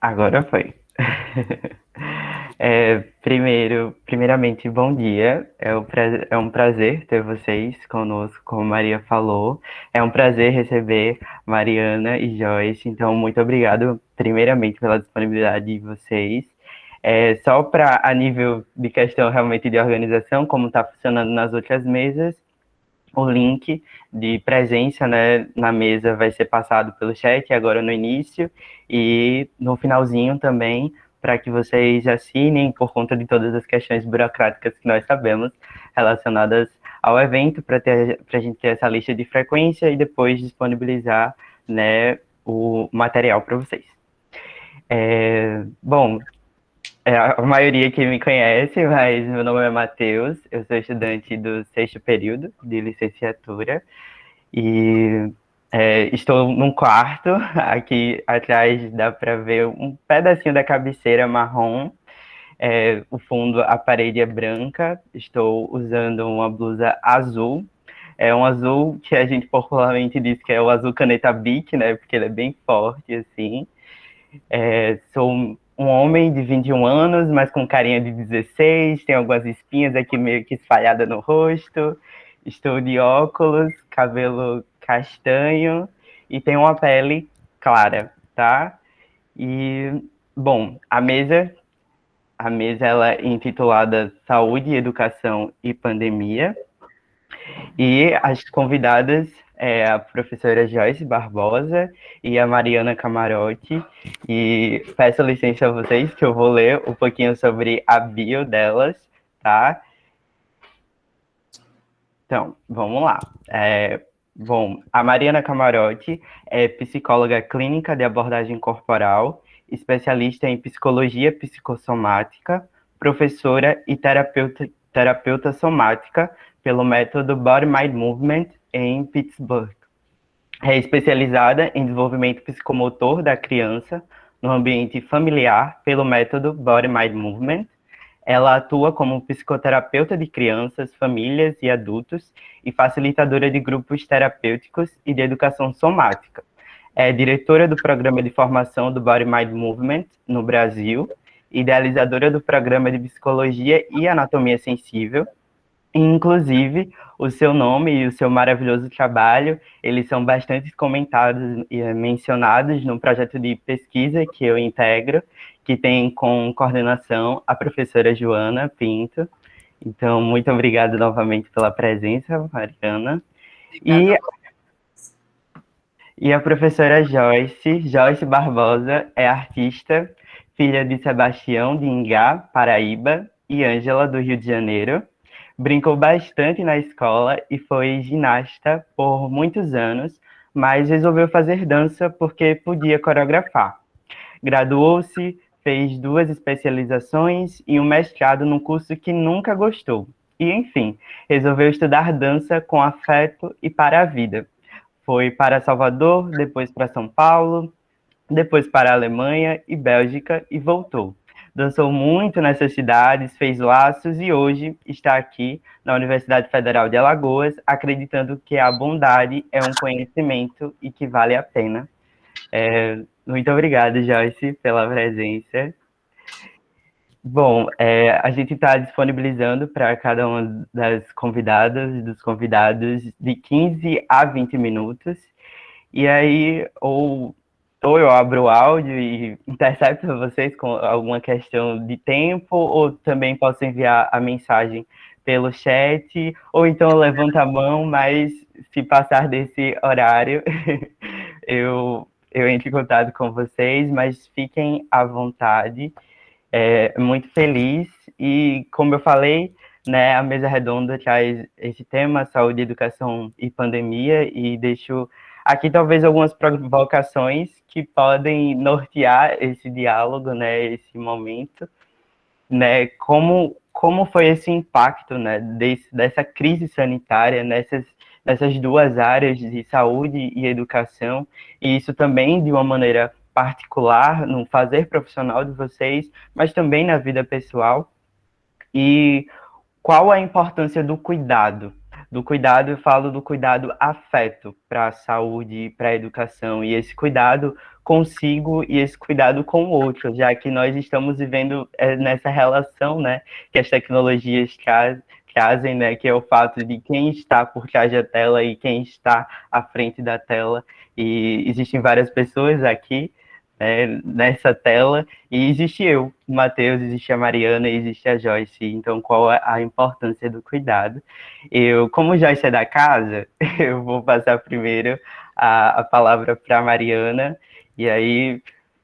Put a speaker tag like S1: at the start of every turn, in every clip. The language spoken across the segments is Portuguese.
S1: Agora foi. Primeiramente, bom dia. É um prazer ter vocês conosco, como Maria falou. É um prazer receber Mariana e Joyce. Então, muito obrigado, primeiramente, pela disponibilidade de vocês. Só para, a nível de questão realmente de organização, como está funcionando nas outras mesas, o link de presença, né, na mesa vai ser passado pelo chat agora no início e no finalzinho também, para que vocês assinem por conta de todas as questões burocráticas que nós sabemos relacionadas ao evento, para a gente ter essa lista de frequência e depois disponibilizar, né, o material para vocês. Bom, a maioria que me conhece, mas meu nome é Matheus, eu sou estudante do sexto período de licenciatura e estou num quarto, aqui atrás dá para ver um pedacinho da cabeceira marrom, o fundo, a parede é branca, estou usando uma blusa azul, é um azul que a gente popularmente diz que é o azul caneta Bic, né, porque ele é bem forte, assim. Sou um homem de 21 anos, mas com carinha de 16, tem algumas espinhas aqui meio que espalhadas no rosto, estou de óculos, cabelo castanho e tenho uma pele clara, E, bom, a mesa ela é intitulada Saúde, Educação e Pandemia, e as convidadas é a professora Joyce Barbosa e a Mariana Camarote. E peço licença a vocês que eu vou ler um pouquinho sobre a bio delas, tá? Então, vamos lá. Bom, a Mariana Camarote é psicóloga clínica de abordagem corporal, especialista em psicologia psicossomática, professora e terapeuta somática pelo método Body Mind Movement em Pittsburgh. É especializada em desenvolvimento psicomotor da criança no ambiente familiar pelo método Body Mind Movement. Ela atua como psicoterapeuta de crianças, famílias e adultos e facilitadora de grupos terapêuticos e de educação somática. É diretora do programa de formação do Body Mind Movement no Brasil, idealizadora do programa de psicologia e anatomia sensível. Inclusive, o seu nome e o seu maravilhoso trabalho, eles são bastante comentados e mencionados no projeto de pesquisa que eu integro, que tem com coordenação a professora Joana Pinto. Então, muito obrigado novamente pela presença, Mariana.
S2: Obrigada.
S1: E, e a professora Joyce Barbosa, é artista, filha de Sebastião de Ingá, Paraíba, e Ângela, do Rio de Janeiro. Brincou bastante na escola e foi ginasta por muitos anos, mas resolveu fazer dança porque podia coreografar. Graduou-se, fez 2 especializações e um mestrado num curso que nunca gostou. E, enfim, resolveu estudar dança com afeto e para a vida. Foi para Salvador, depois para São Paulo, depois para a Alemanha e Bélgica e voltou. Dançou muito nessas cidades, fez laços e hoje está aqui na Universidade Federal de Alagoas, acreditando que a bondade é um conhecimento e que vale a pena. Muito obrigado, Joyce, pela presença. Bom, a gente está disponibilizando para cada uma das convidadas e dos convidados de 15 a 20 minutos. E aí, ou eu abro o áudio e intercepto vocês com alguma questão de tempo, ou também posso enviar a mensagem pelo chat, ou então eu levanto a mão, mas se passar desse horário, eu entro em contato com vocês, mas fiquem à vontade. Muito feliz e, como eu falei, né, a mesa redonda traz esse tema, saúde, educação e pandemia, e deixo aqui talvez algumas provocações que podem nortear esse diálogo, né, esse momento, né, como foi esse impacto, né, dessa crise sanitária nessas duas áreas de saúde e educação, e isso também de uma maneira particular no fazer profissional de vocês, mas também na vida pessoal, e qual a importância do cuidado do cuidado, eu falo do cuidado afeto para a saúde, para a educação, e esse cuidado consigo e esse cuidado com o outro, já que nós estamos vivendo nessa relação, né, que as tecnologias trazem, né, que é o fato de quem está por trás da tela e quem está à frente da tela, e existem várias pessoas aqui, nessa tela, e existe eu, o Matheus, existe a Mariana e existe a Joyce. Então, qual é a importância do cuidado? Eu, como Joyce é da casa, eu vou passar primeiro a palavra para a Mariana, e aí,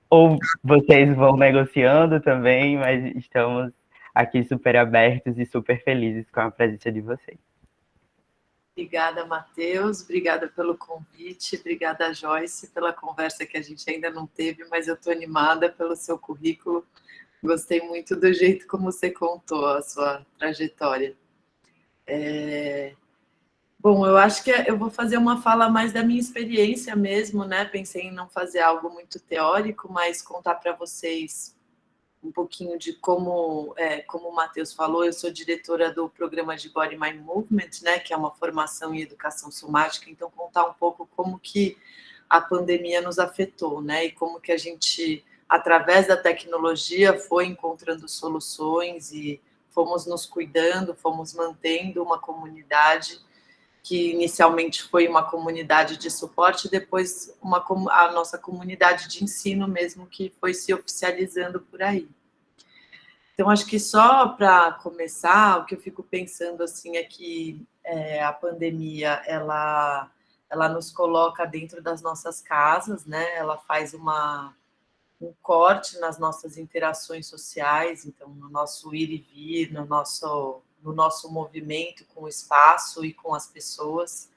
S1: ou vocês vão negociando também, mas estamos aqui super abertos e super felizes com a presença de vocês.
S2: Obrigada, Matheus. Obrigada pelo convite. Obrigada, Joyce, pela conversa que a gente ainda não teve, mas eu estou animada pelo seu currículo. Gostei muito do jeito como você contou a sua trajetória. Bom, eu acho que eu vou fazer uma fala mais da minha experiência mesmo, né? Pensei em não fazer algo muito teórico, mas contar para vocês um pouquinho de como o Matheus falou, eu sou diretora do programa de Body Mind Movement, né, que é uma formação em educação somática, então contar um pouco como que a pandemia nos afetou, né, e como que a gente, através da tecnologia, foi encontrando soluções e fomos nos cuidando, fomos mantendo uma comunidade que inicialmente foi uma comunidade de suporte, depois a nossa comunidade de ensino mesmo, que foi se oficializando por aí. Então, acho que só para começar, o que eu fico pensando assim é que a pandemia, ela nos coloca dentro das nossas casas, né? Ela faz um corte nas nossas interações sociais, então, no nosso ir e vir, no nosso movimento com o espaço e com as pessoas.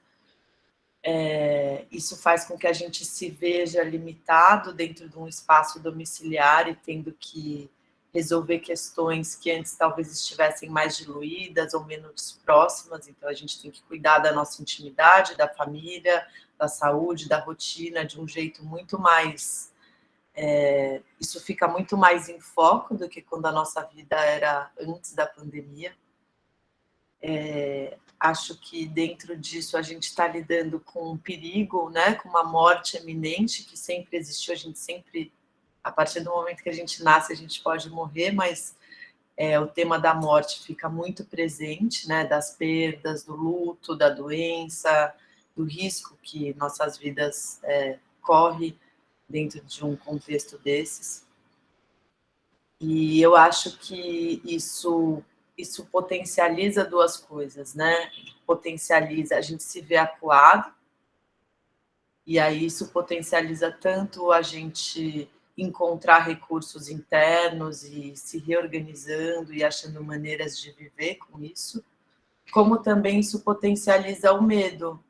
S2: Isso faz com que a gente se veja limitado dentro de um espaço domiciliar e tendo que resolver questões que antes talvez estivessem mais diluídas ou menos próximas. Então, a gente tem que cuidar da nossa intimidade, da família, da saúde, da rotina, de um jeito muito mais... isso fica muito mais em foco do que quando a nossa vida era antes da pandemia. Acho que dentro disso a gente está lidando com um perigo, né, com uma morte iminente que sempre existiu, a gente sempre, a partir do momento que a gente nasce, a gente pode morrer, mas o tema da morte fica muito presente, né, das perdas, do luto, da doença, do risco que nossas vidas correm dentro de um contexto desses. E eu acho que isso potencializa duas coisas, né? Potencializa, a gente se vê acuado, e aí isso potencializa tanto a gente encontrar recursos internos e se reorganizando e achando maneiras de viver com isso, como também isso potencializa o medo,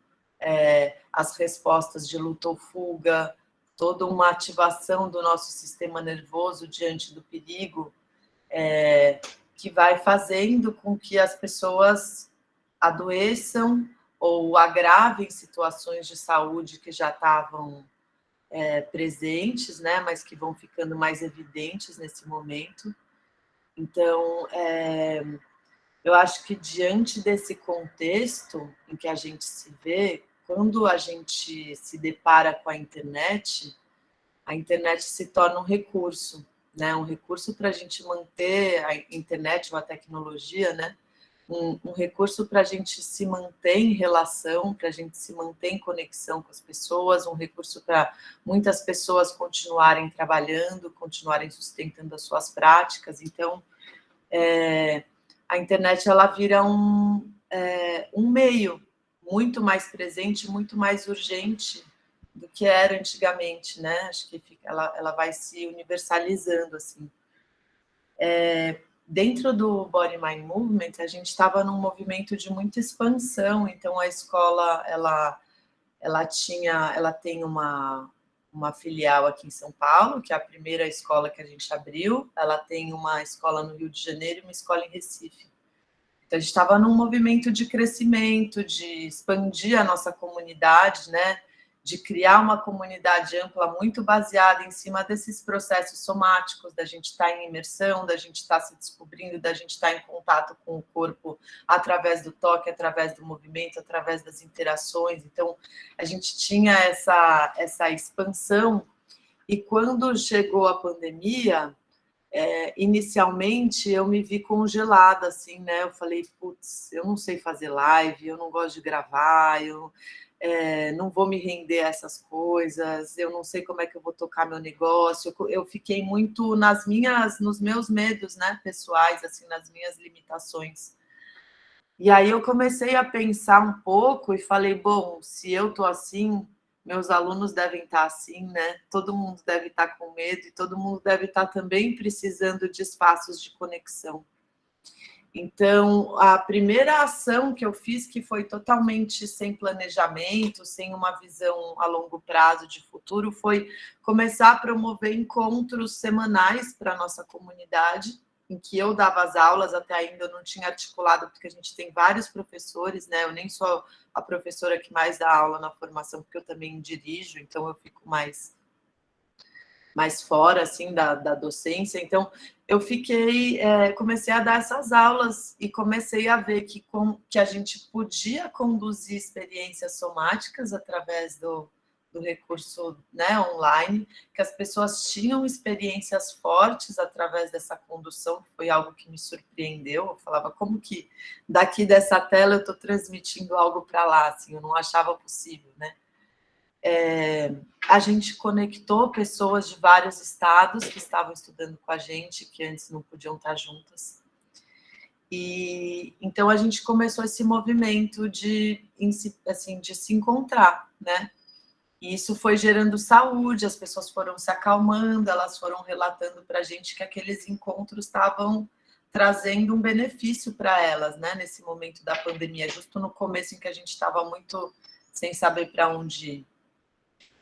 S2: as respostas de luta ou fuga, toda uma ativação do nosso sistema nervoso diante do perigo, que vai fazendo com que as pessoas adoeçam ou agravem situações de saúde que já estavam presentes, né, mas que vão ficando mais evidentes nesse momento. Então, eu acho que diante desse contexto em que a gente se vê, quando a gente se depara com a internet se torna um recurso, né? Um recurso para a gente manter a internet ou a tecnologia, né? Um recurso para a gente se manter em relação, para a gente se manter em conexão com as pessoas, um recurso para muitas pessoas continuarem trabalhando, continuarem sustentando as suas práticas. Então, a internet ela vira um meio muito mais presente, muito mais urgente do que era antigamente, né? Acho que ela vai se universalizando, assim. Dentro do Body Mind Movement, a gente estava num movimento de muita expansão, então a escola, ela tem uma filial aqui em São Paulo, que é a primeira escola que a gente abriu, ela tem uma escola no Rio de Janeiro e uma escola em Recife. Então, a gente estava num movimento de crescimento, de expandir a nossa comunidade, né? de criar uma comunidade ampla muito baseada em cima desses processos somáticos, da gente estar em imersão, da gente estar se descobrindo, da gente estar em contato com o corpo através do toque, através do movimento, através das interações. Então, a gente tinha essa expansão, e quando chegou a pandemia, inicialmente eu me vi congelada, assim, né? Eu falei, putz, eu não sei fazer live, eu não gosto de gravar, eu não vou me render a essas coisas, eu não sei como é que eu vou tocar meu negócio. Eu fiquei muito nos meus medos, né, pessoais, assim, nas minhas limitações. E aí eu comecei a pensar um pouco e falei, bom, se eu tô assim, meus alunos devem estar assim, né? Todo mundo deve estar com medo e todo mundo deve estar também precisando de espaços de conexão. Então, a primeira ação que eu fiz, que foi totalmente sem planejamento, sem uma visão a longo prazo de futuro, foi começar a promover encontros semanais para a nossa comunidade, em que eu dava as aulas. Até ainda eu não tinha articulado, porque a gente tem vários professores, né? Eu nem sou a professora que mais dá aula na formação, porque eu também dirijo, então eu fico mais fora, assim, da docência. Então, eu comecei a dar essas aulas e comecei a ver que a gente podia conduzir experiências somáticas através do recurso, né, online, que as pessoas tinham experiências fortes através dessa condução, que foi algo que me surpreendeu. Eu falava, como que daqui dessa tela eu estou transmitindo algo para lá? Assim, eu não achava possível, né? A gente conectou pessoas de vários estados que estavam estudando com a gente, que antes não podiam estar juntas. E então a gente começou esse movimento de se encontrar, né? E isso foi gerando saúde, as pessoas foram se acalmando, elas foram relatando para a gente que aqueles encontros estavam trazendo um benefício para elas, né? Nesse momento da pandemia, justo no começo em que a gente estava muito sem saber para onde ir.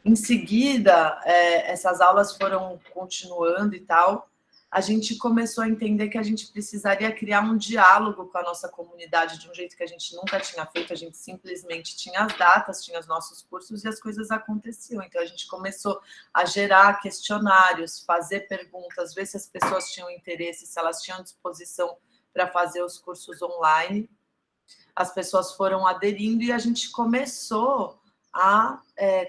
S2: Em seguida, essas aulas foram continuando e tal, a gente começou a entender que a gente precisaria criar um diálogo com a nossa comunidade de um jeito que a gente nunca tinha feito. A gente simplesmente tinha as datas, tinha os nossos cursos e as coisas aconteciam. Então, a gente começou a gerar questionários, fazer perguntas, ver se as pessoas tinham interesse, se elas tinham disposição para fazer os cursos online. As pessoas foram aderindo e a gente começou a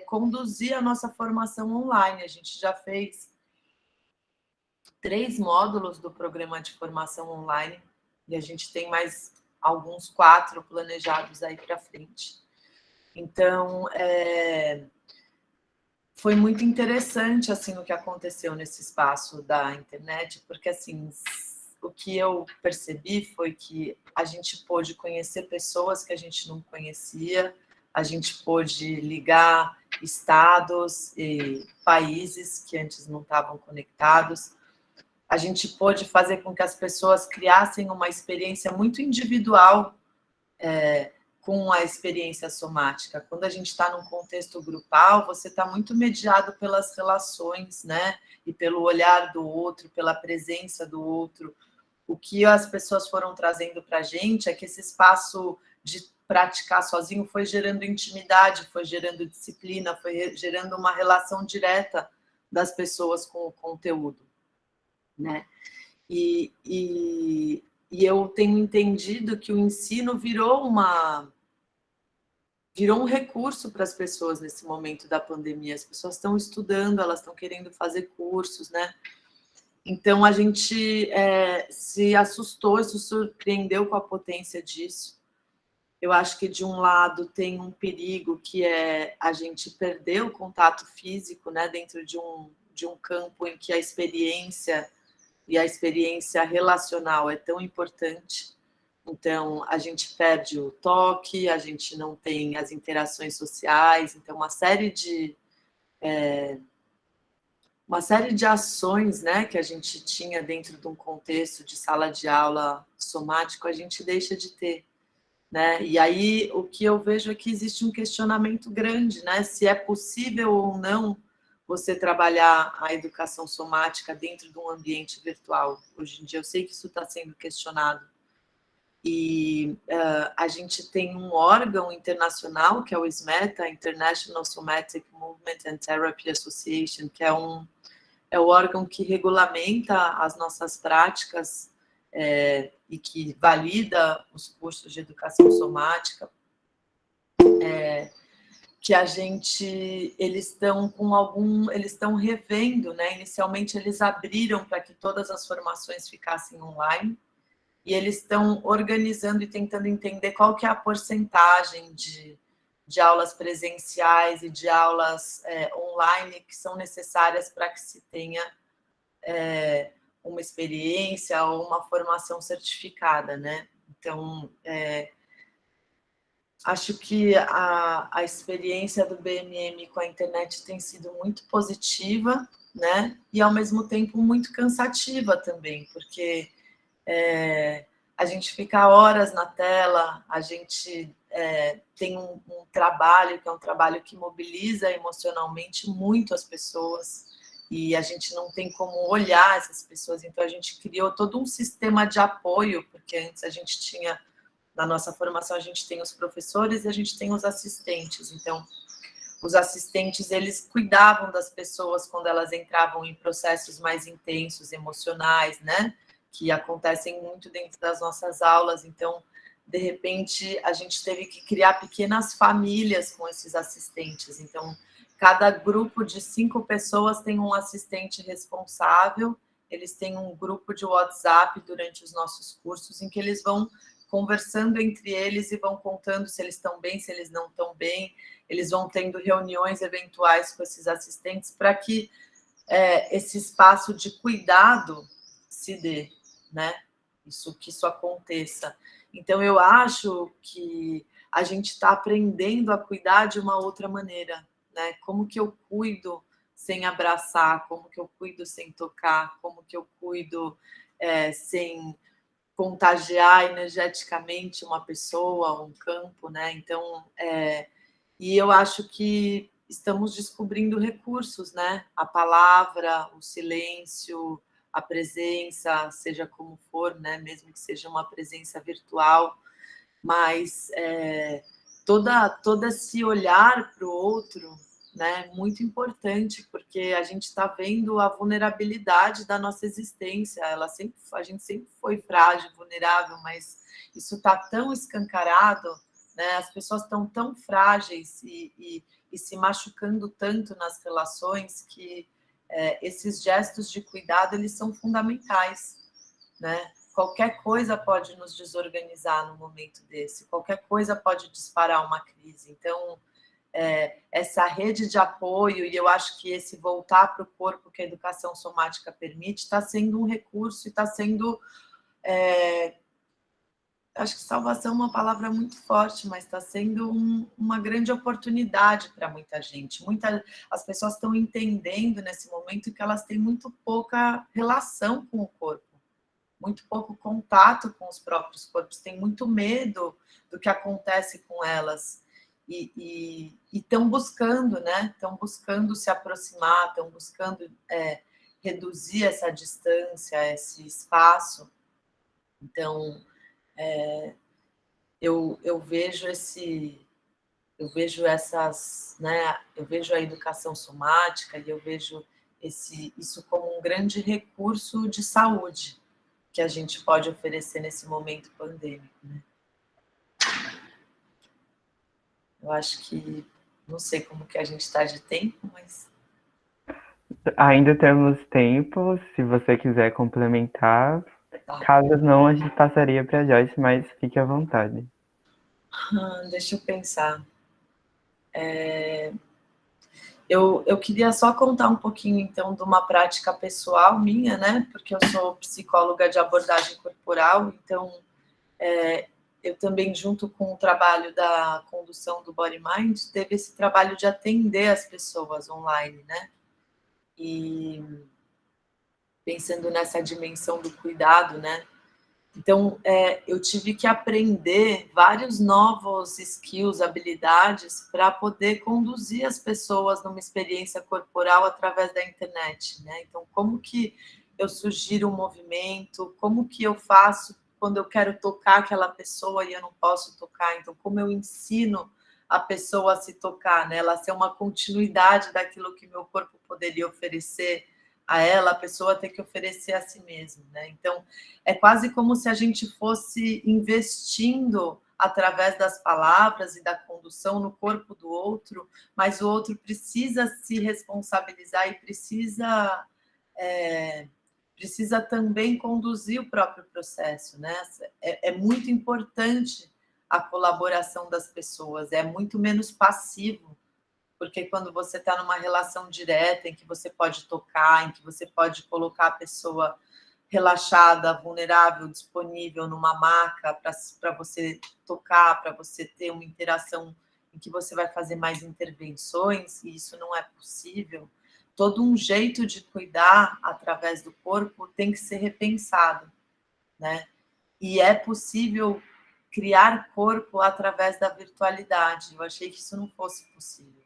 S2: conduzir a nossa formação online. A gente já fez 3 módulos do programa de formação online e a gente tem mais alguns 4 planejados aí para frente. Então, foi muito interessante, assim, o que aconteceu nesse espaço da internet, porque, assim, o que eu percebi foi que a gente pôde conhecer pessoas que a gente não conhecia, a gente pôde ligar estados e países que antes não estavam conectados, a gente pôde fazer com que as pessoas criassem uma experiência muito individual com a experiência somática. Quando a gente está num contexto grupal, você está muito mediado pelas relações, né? E pelo olhar do outro, pela presença do outro. O que as pessoas foram trazendo para a gente é que esse espaço de praticar sozinho foi gerando intimidade, foi gerando disciplina, foi gerando uma relação direta das pessoas com o conteúdo, né? E eu tenho entendido que o ensino virou um recurso para as pessoas nesse momento da pandemia. As pessoas estão estudando, elas estão querendo fazer cursos, né? Então, a gente se assustou, se surpreendeu com a potência disso. Eu acho que, de um lado, tem um perigo, que é a gente perder o contato físico, né, dentro de um campo em que a experiência e a experiência relacional é tão importante. Então, a gente perde o toque, a gente não tem as interações sociais. Então, uma série de ações, né, que a gente tinha dentro de um contexto de sala de aula somático, a gente deixa de ter, né? E aí o que eu vejo é que existe um questionamento grande, né, se é possível ou não você trabalhar a educação somática dentro de um ambiente virtual. Hoje em dia eu sei que isso está sendo questionado, E a gente tem um órgão internacional, que é o SMETA, International Somatic Movement and Therapy Association, que é o órgão que regulamenta as nossas práticas e que valida os cursos de educação somática, que eles estão revendo, né? Inicialmente eles abriram para que todas as formações ficassem online, e eles estão organizando e tentando entender qual que é a porcentagem de aulas presenciais e de aulas online que são necessárias para que se tenha uma experiência ou uma formação certificada, né? Então, acho que a experiência do BMM com a internet tem sido muito positiva, né? E, ao mesmo tempo, muito cansativa também, porque a gente fica horas na tela, a gente tem um trabalho que é um trabalho que mobiliza emocionalmente muito as pessoas, e a gente não tem como olhar essas pessoas, então a gente criou todo um sistema de apoio, porque antes a gente tinha, na nossa formação, a gente tem os professores e a gente tem os assistentes, então os assistentes, eles cuidavam das pessoas quando elas entravam em processos mais intensos, emocionais, né? Que acontecem muito dentro das nossas aulas. Então, de repente, a gente teve que criar pequenas famílias com esses assistentes. Então, cada grupo de 5 pessoas tem um assistente responsável. Eles têm um grupo de WhatsApp durante os nossos cursos, em que eles vão conversando entre eles e vão contando se eles estão bem, se eles não estão bem. Eles vão tendo reuniões eventuais com esses assistentes para que esse espaço de cuidado se dê, né? Que isso aconteça. Então, eu acho que a gente está aprendendo a cuidar de uma outra maneira, né? Como que eu cuido sem abraçar? Como que eu cuido sem tocar? Como que eu cuido sem contagiar energeticamente uma pessoa, um campo, né? Então, e eu acho que estamos descobrindo recursos, né? A palavra, o silêncio, a presença, seja como for, né? Mesmo que seja uma presença virtual, mas todo esse olhar para o outro, né? Muito importante, porque a gente está vendo a vulnerabilidade da nossa existência. A gente sempre foi frágil, vulnerável, mas isso está tão escancarado, né? As pessoas estão tão frágeis e se machucando tanto nas relações que esses gestos de cuidado, eles são fundamentais, né? Qualquer coisa pode nos desorganizar no momento desse, qualquer coisa pode disparar uma crise. Então, essa rede de apoio, e eu acho que esse voltar para o corpo que a educação somática permite, está sendo um recurso e está sendo... acho que salvação é uma palavra muito forte, mas está sendo uma grande oportunidade para muita gente. As pessoas estão entendendo nesse momento que elas têm muito pouca relação com o corpo, muito pouco contato com os próprios corpos, têm muito medo do que acontece com elas. E estão buscando, né? Estão buscando se aproximar, estão buscando reduzir essa distância, esse espaço. Então, eu vejo essas, né? Eu vejo a educação somática e eu vejo isso como um grande recurso de saúde que a gente pode oferecer nesse momento pandêmico, né? Eu acho que, não sei como que a gente está de tempo, mas...
S1: Ainda temos tempo, se você quiser complementar.
S2: Tá.
S1: Caso não, a gente passaria para a Joyce, mas fique à vontade.
S2: Deixa eu pensar. Eu queria só contar um pouquinho, então, de uma prática pessoal minha, né? Porque eu sou psicóloga de abordagem corporal, então eu também, junto com o trabalho da condução do Body Mind, teve esse trabalho de atender as pessoas online, né? E pensando nessa dimensão do cuidado, né? Então, eu tive que aprender vários novos skills, habilidades, para poder conduzir as pessoas numa experiência corporal através da internet, né? Então, como que eu sugiro um movimento, como que eu faço quando eu quero tocar aquela pessoa e eu não posso tocar, então como eu ensino a pessoa a se tocar, né? Ela ser uma continuidade daquilo que meu corpo poderia oferecer a ela, a pessoa tem que oferecer a si mesma, né? Então, é quase como se a gente fosse investindo através das palavras e da condução no corpo do outro, mas o outro precisa se responsabilizar e precisa também conduzir o próprio processo, né? É muito importante a colaboração das pessoas, é muito menos passivo, porque quando você está numa relação direta, em que você pode tocar, em que você pode colocar a pessoa relaxada, vulnerável, disponível numa maca para você tocar, para você ter uma interação em que você vai fazer mais intervenções, e isso não é possível, todo um jeito de cuidar através do corpo tem que ser repensado, né? E é possível criar corpo através da virtualidade. Eu achei que isso não fosse possível.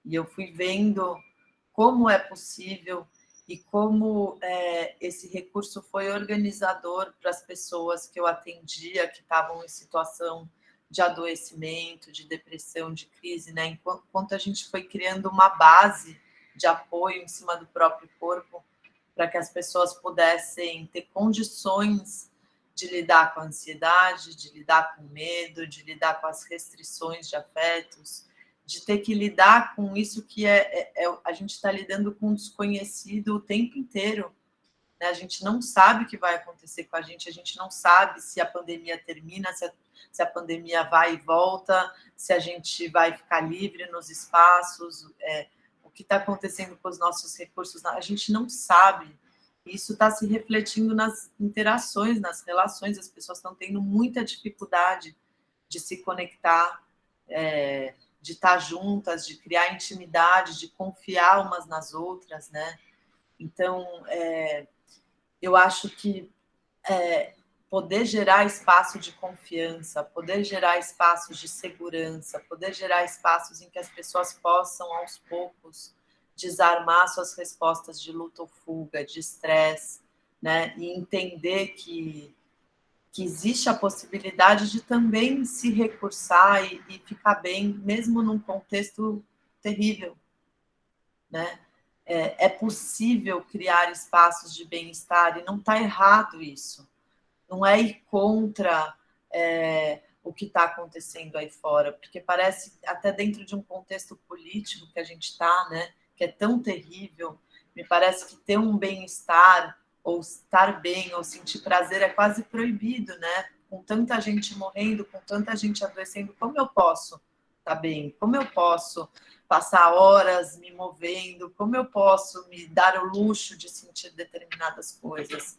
S2: E eu fui vendo como é possível e como esse recurso foi organizador para as pessoas que eu atendia, que estavam em situação de adoecimento, de depressão, de crise, né? Enquanto a gente foi criando uma base de apoio em cima do próprio corpo, para que as pessoas pudessem ter condições de lidar com a ansiedade, de lidar com o medo, de lidar com as restrições de afetos, de ter que lidar com isso que a gente está lidando com o desconhecido o tempo inteiro, né? A gente não sabe o que vai acontecer com a gente não sabe se a pandemia termina, se a pandemia vai e volta, se a gente vai ficar livre nos espaços, o que está acontecendo com os nossos recursos, a gente não sabe. Isso está se refletindo nas interações, nas relações, as pessoas estão tendo muita dificuldade de se conectar, de estar juntas, de criar intimidade, de confiar umas nas outras, né? Então, eu acho que poder gerar espaço de confiança, poder gerar espaços de segurança, poder gerar espaços em que as pessoas possam, aos poucos, desarmar suas respostas de luta ou fuga, de estresse, né? E entender que existe a possibilidade de também se recursar e ficar bem, mesmo num contexto terrível, né? É possível criar espaços de bem-estar e não está errado isso. Não é ir contra o que está acontecendo aí fora, porque parece, até dentro de um contexto político que a gente está, né, que é tão terrível, me parece que ter um bem-estar, ou estar bem, ou sentir prazer é quase proibido, né? Com tanta gente morrendo, com tanta gente adoecendo, como eu posso estar bem? Como eu posso passar horas me movendo? Como eu posso me dar o luxo de sentir determinadas coisas?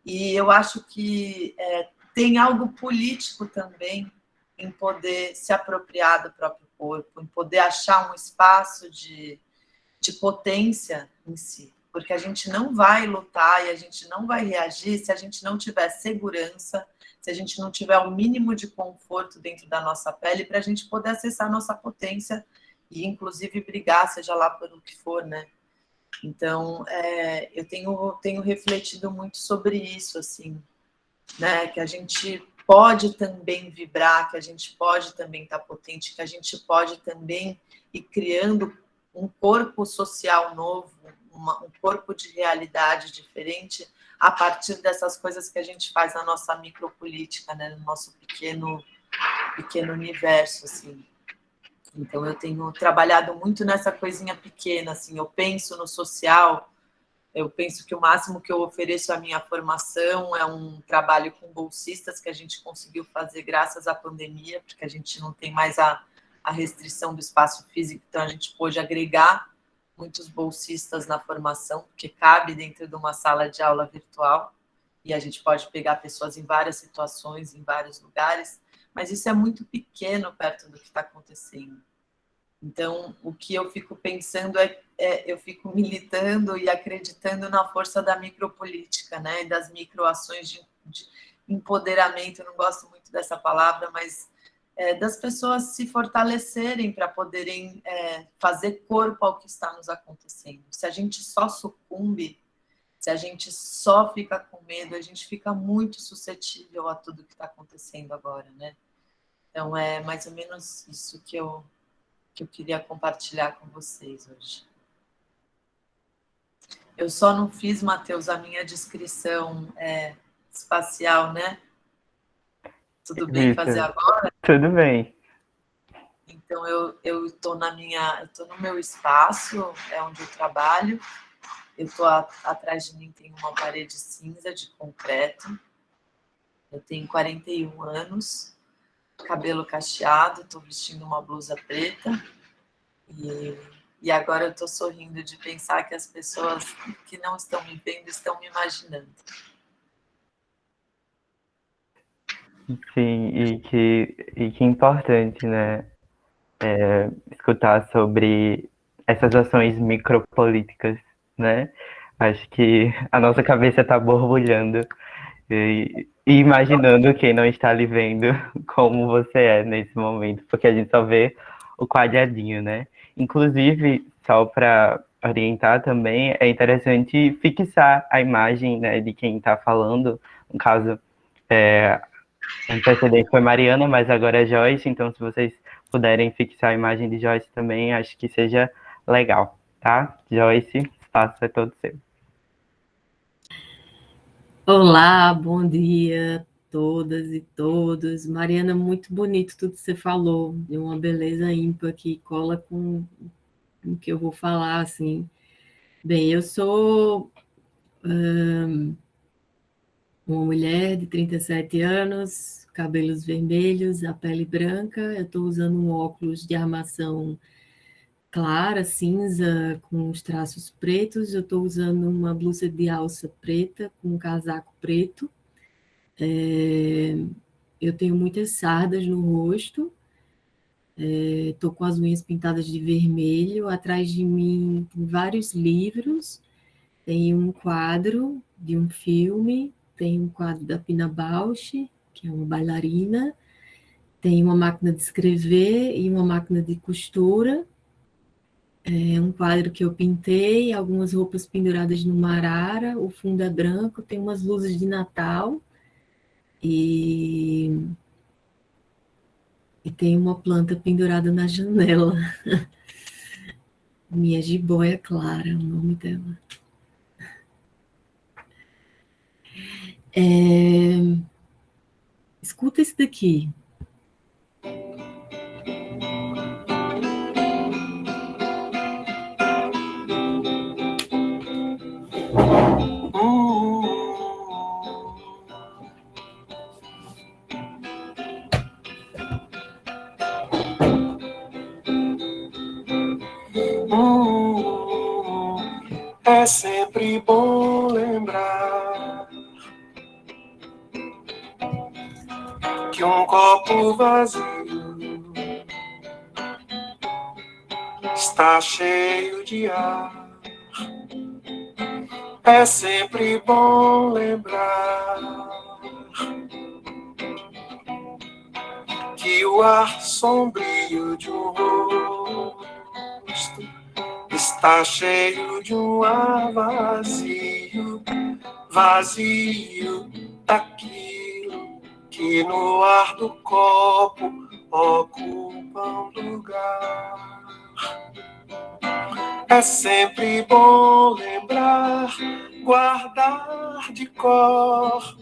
S2: E eu acho que tem algo político também em poder se apropriar do próprio corpo, em poder achar um espaço de potência em si. Porque a gente não vai lutar e a gente não vai reagir se a gente não tiver segurança, se a gente não tiver o mínimo de conforto dentro da nossa pele para a gente poder acessar a nossa potência e, inclusive, brigar, seja lá por o que for, né? Então, eu tenho refletido muito sobre isso, assim, né? Que a gente pode também vibrar, que a gente pode também estar potente, que a gente pode também ir criando um corpo social novo, um corpo de realidade diferente a partir dessas coisas que a gente faz na nossa micropolítica, né? No nosso pequeno universo, assim. Então, eu tenho trabalhado muito nessa coisinha pequena, assim, eu penso no social, eu penso que o máximo que eu ofereço à minha formação é um trabalho com bolsistas que a gente conseguiu fazer graças à pandemia, porque a gente não tem mais a restrição do espaço físico, então a gente pôde agregar muitos bolsistas na formação, porque cabe dentro de uma sala de aula virtual, e a gente pode pegar pessoas em várias situações, em vários lugares, mas isso é muito pequeno perto do que está acontecendo. Então, o que eu fico pensando eu fico militando e acreditando na força da micropolítica, né, e das microações de empoderamento, eu não gosto muito dessa palavra, mas das pessoas se fortalecerem para poderem fazer corpo ao que está nos acontecendo. Se a gente só sucumbe, Se a gente só fica com medo, a gente fica muito suscetível a tudo que está acontecendo agora, né? Então, é mais ou menos isso que eu queria compartilhar com vocês hoje. Eu só não fiz, Matheus, a minha descrição espacial, né? Tudo bem fazer
S1: Vitor,
S2: agora?
S1: tudo bem.
S2: Então, eu estou no meu espaço, é onde eu trabalho. Eu estou atrás de mim, tem uma parede cinza de concreto. Eu tenho 41 anos, cabelo cacheado, estou vestindo uma blusa preta. E agora eu estou sorrindo de pensar que as pessoas que não estão me vendo estão me imaginando.
S1: Sim, e que importante, né? Escutar sobre essas ações micropolíticas, né? Acho que a nossa cabeça está borbulhando e imaginando quem não está lhe vendo como você é nesse momento, porque a gente só vê o quadradinho, né? Inclusive, só para orientar também, é interessante fixar a imagem, né, de quem está falando. No caso, antecedente foi Mariana, mas agora é Joyce, então se vocês puderem fixar a imagem de Joyce também, acho que seja legal, tá? Joyce, o espaço é todo seu.
S3: Olá, bom dia a todas e todos. Mariana, muito bonito tudo que você falou, de uma beleza ímpar que cola com o que eu vou falar, assim. Bem, eu sou uma mulher de 37 anos, cabelos vermelhos, a pele branca, eu estou usando um óculos de armação clara, cinza, com os traços pretos, eu estou usando uma blusa de alça preta, com um casaco preto. Eu tenho muitas sardas no rosto, estou com as unhas pintadas de vermelho, atrás de mim tem vários livros, tem um quadro de um filme, tem um quadro da Pina Bausch, que é uma bailarina, tem uma máquina de escrever e uma máquina de costura, é um quadro que eu pintei, algumas roupas penduradas numa arara, o fundo é branco, tem umas luzes de Natal e tem uma planta pendurada na janela. Minha jiboia Clara, é o nome dela. Escuta esse daqui.
S4: É sempre bom lembrar que um copo vazio está cheio de ar. É sempre bom lembrar que o ar sombrio de um rosto está cheio de um ar vazio, vazio daquilo que no ar do copo ocupa um lugar. É sempre bom lembrar, guardar de cor,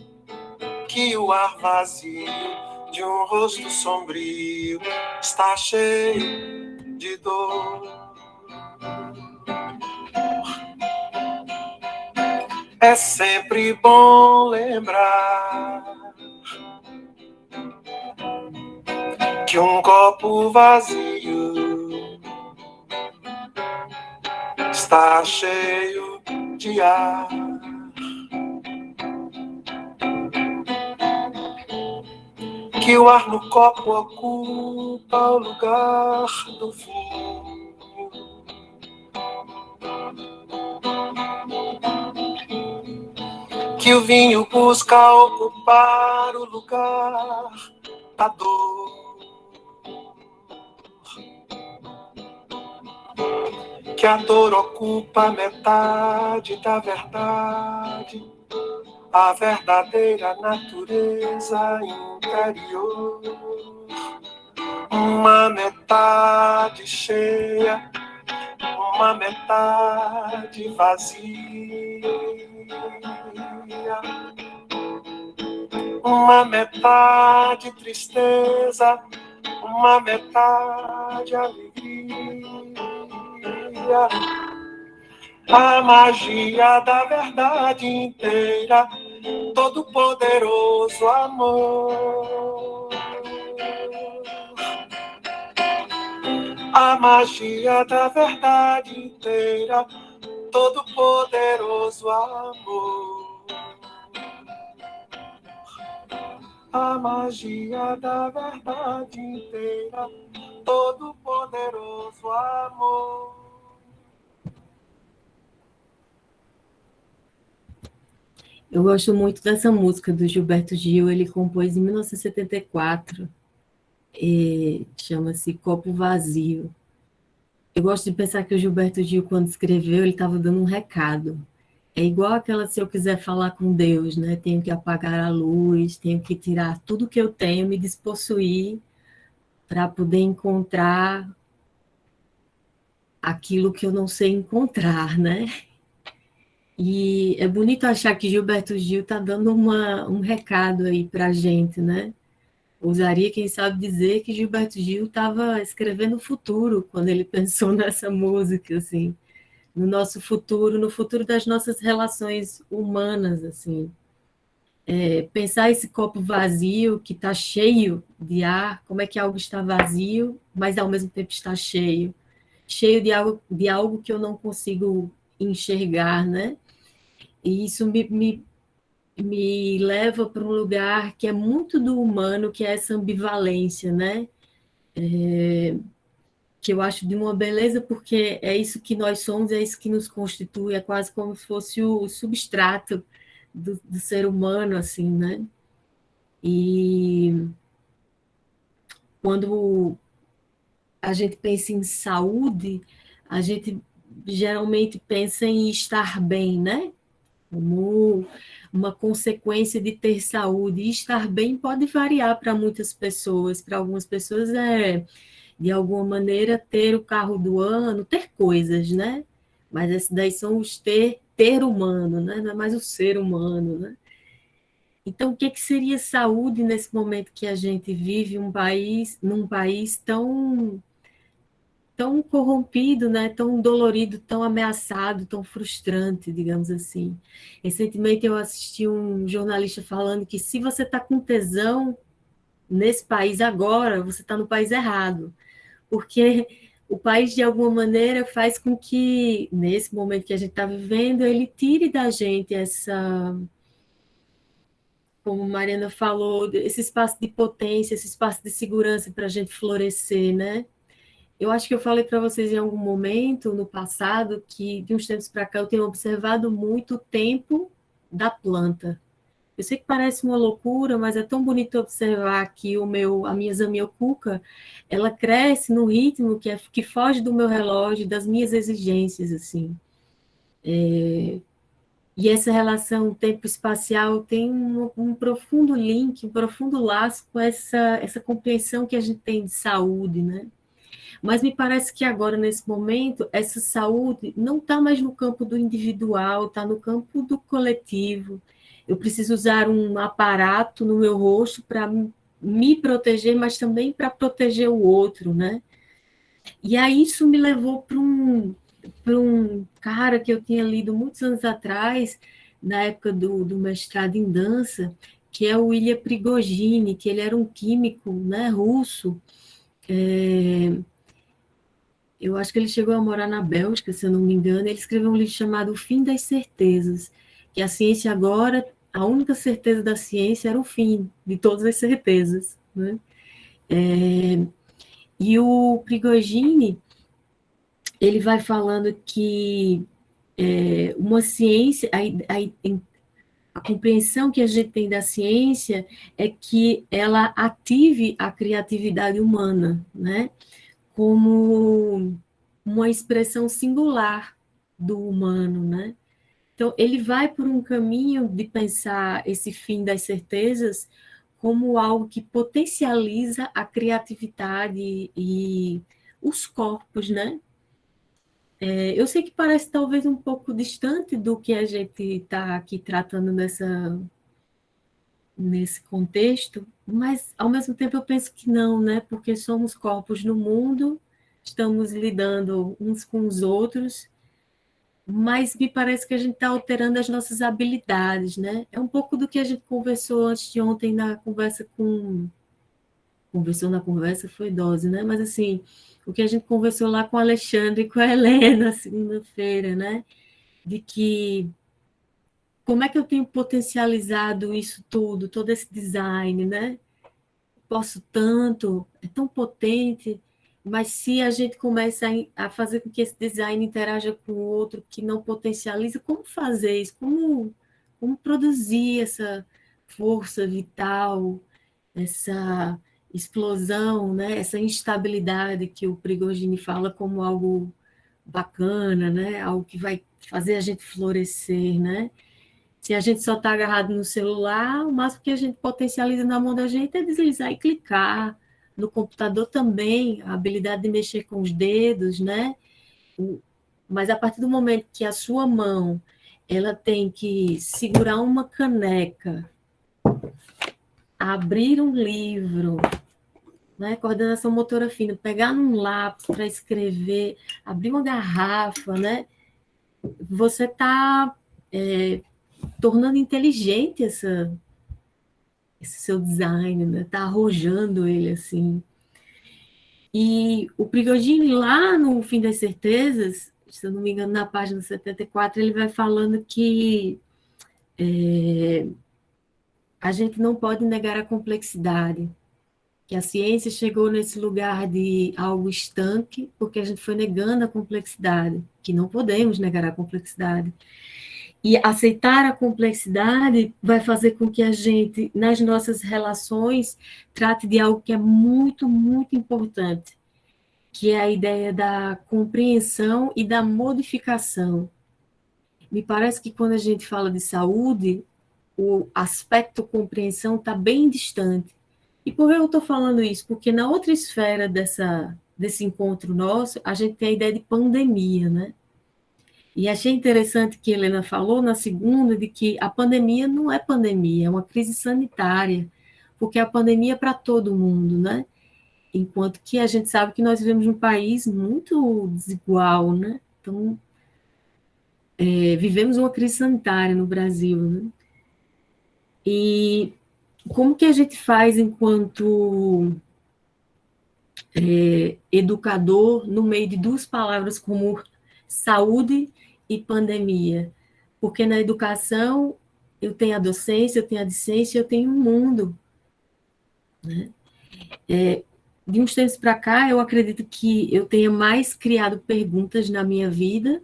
S4: que o ar vazio de um rosto sombrio está cheio de dor. É sempre bom lembrar que um copo vazio está cheio de ar. Que o ar no copo ocupa o lugar do vinho. Que o vinho busca ocupar o lugar da dor. Que que a dor ocupa metade da verdade, a verdadeira natureza interior. Uma metade cheia, uma metade vazia, uma metade tristeza, uma metade alegria. A magia da verdade inteira, todo poderoso amor. A magia da verdade inteira, todo poderoso amor. A magia da verdade inteira, todo poderoso amor.
S3: Eu gosto muito dessa música do Gilberto Gil, ele compôs em 1974, chama-se Copo Vazio. Eu gosto de pensar que o Gilberto Gil, quando escreveu, ele estava dando um recado. É igual aquela, se eu quiser falar com Deus, né? Tenho que apagar a luz, tenho que tirar tudo que eu tenho, me despossuir, para poder encontrar aquilo que eu não sei encontrar, né? E é bonito achar que Gilberto Gil está dando um recado aí para a gente, né? Ousaria, quem sabe, dizer que Gilberto Gil estava escrevendo o futuro quando ele pensou nessa música, assim, no nosso futuro, no futuro das nossas relações humanas, assim. Pensar esse copo vazio que está cheio de ar, como é que algo está vazio, mas ao mesmo tempo está cheio, cheio de algo que eu não consigo enxergar, né? E isso me leva para um lugar que é muito do humano, que é essa ambivalência, né? Que eu acho de uma beleza, porque é isso que nós somos, é isso que nos constitui, é quase como se fosse o substrato do ser humano, assim, né? E quando a gente pensa em saúde, a gente geralmente pensa em estar bem, né? Como uma consequência de ter saúde. E estar bem pode variar para muitas pessoas. Para algumas pessoas de alguma maneira, ter o carro do ano, ter coisas, né? Mas esses daí são os ter humano, né? Não é mais o ser humano, né? Então, o que seria saúde nesse momento que a gente vive num país tão corrompido, né? Tão dolorido, tão ameaçado, tão frustrante, digamos assim. Recentemente eu assisti um jornalista falando que se você está com tesão nesse país agora, você está no país errado, porque o país, de alguma maneira, faz com que, nesse momento que a gente está vivendo, ele tire da gente essa, como Mariana falou, esse espaço de potência, esse espaço de segurança para a gente florescer, né? Eu acho que eu falei para vocês em algum momento, no passado, que de uns tempos para cá eu tenho observado muito o tempo da planta. Eu sei que parece uma loucura, mas é tão bonito observar que a minha zamioculca, ela cresce num ritmo que foge do meu relógio, das minhas exigências, assim. E essa relação tempo-espacial tem um profundo link, um profundo laço com essa compreensão que a gente tem de saúde, né? Mas me parece que agora, nesse momento, essa saúde não está mais no campo do individual, está no campo do coletivo. Eu preciso usar um aparato no meu rosto para me proteger, mas também para proteger o outro, né? E aí isso me levou para um cara que eu tinha lido muitos anos atrás, na época do mestrado em dança, que é o Ilya Prigogine, que ele era um químico, né, russo. Eu acho que ele chegou a morar na Bélgica, se eu não me engano. Ele escreveu um livro chamado O Fim das Certezas, que a ciência agora, a única certeza da ciência era o fim de todas as certezas, né? E o Prigogine, ele vai falando que uma ciência, a compreensão que a gente tem da ciência é que ela ative a criatividade humana, né? Como uma expressão singular do humano, né? Então, ele vai por um caminho de pensar esse fim das certezas como algo que potencializa a criatividade e os corpos, né? Eu sei que parece talvez um pouco distante do que a gente está aqui tratando nesse contexto, mas ao mesmo tempo eu penso que não, né? Porque somos corpos no mundo, estamos lidando uns com os outros, mas me parece que a gente está alterando as nossas habilidades, né? É um pouco do que a gente conversou antes de ontem na conversa com... Conversou na conversa, foi dose, né? Mas assim, o que a gente conversou lá com o Alexandre e com a Helena, segunda-feira, né? De que como é que eu tenho potencializado isso tudo, todo esse design, né? Posso tanto, é tão potente, mas se a gente começa a fazer com que esse design interaja com o outro, que não potencializa, como fazer isso? Como produzir essa força vital, essa explosão, né? Essa instabilidade que o Prigogine fala como algo bacana, né? Algo que vai fazer a gente florescer, né? Se a gente só está agarrado no celular, o máximo que a gente potencializa na mão da gente é deslizar e clicar. No computador também, a habilidade de mexer com os dedos, né? Mas a partir do momento que a sua mão ela tem que segurar uma caneca, abrir um livro, né? Coordenação motora fina, pegar num lápis para escrever, abrir uma garrafa, né? Você está tornando inteligente esse seu design, né? Tá arrojando ele assim. E o Prigogine, lá no Fim das Certezas, se eu não me engano, na página 74, ele vai falando que a gente não pode negar a complexidade, que a ciência chegou nesse lugar de algo estanque, porque a gente foi negando a complexidade, que não podemos negar a complexidade. E aceitar a complexidade vai fazer com que a gente, nas nossas relações, trate de algo que é muito, muito importante, que é a ideia da compreensão e da modificação. Me parece que quando a gente fala de saúde, o aspecto compreensão está bem distante. E por que eu estou falando isso? Porque na outra esfera desse encontro nosso, a gente tem a ideia de pandemia, né? E achei interessante que a Helena falou na segunda de que a pandemia não é pandemia, é uma crise sanitária, porque a pandemia é para todo mundo, né? Enquanto que a gente sabe que nós vivemos num país muito desigual, né? Então, vivemos uma crise sanitária no Brasil, né? E como que a gente faz enquanto educador no meio de duas palavras como saúde e pandemia? Porque na educação eu tenho a docência, eu tenho a discência, eu tenho um mundo, né? De uns tempos para cá, eu acredito que eu tenha mais criado perguntas na minha vida,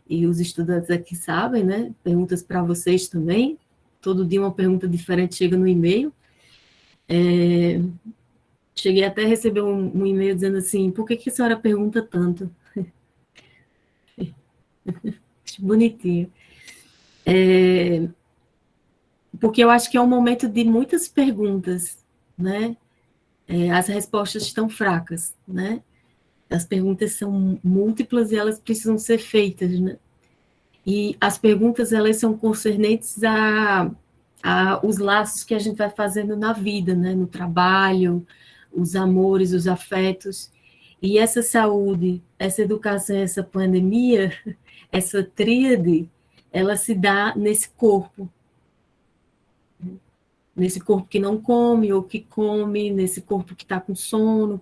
S3: e os estudantes aqui sabem, né? Perguntas para vocês também. Todo dia uma pergunta diferente chega no e-mail. Cheguei até a receber um e-mail dizendo assim, por que a senhora pergunta tanto? Acho bonitinho. Porque eu acho que é um momento de muitas perguntas, né? As respostas estão fracas, né? As perguntas são múltiplas e elas precisam ser feitas, né? E as perguntas, elas são concernentes a os laços que a gente vai fazendo na vida, né? No trabalho, os amores, os afetos. E essa saúde, essa educação, essa pandemia, essa tríade, ela se dá nesse corpo que não come ou que come, nesse corpo que está com sono,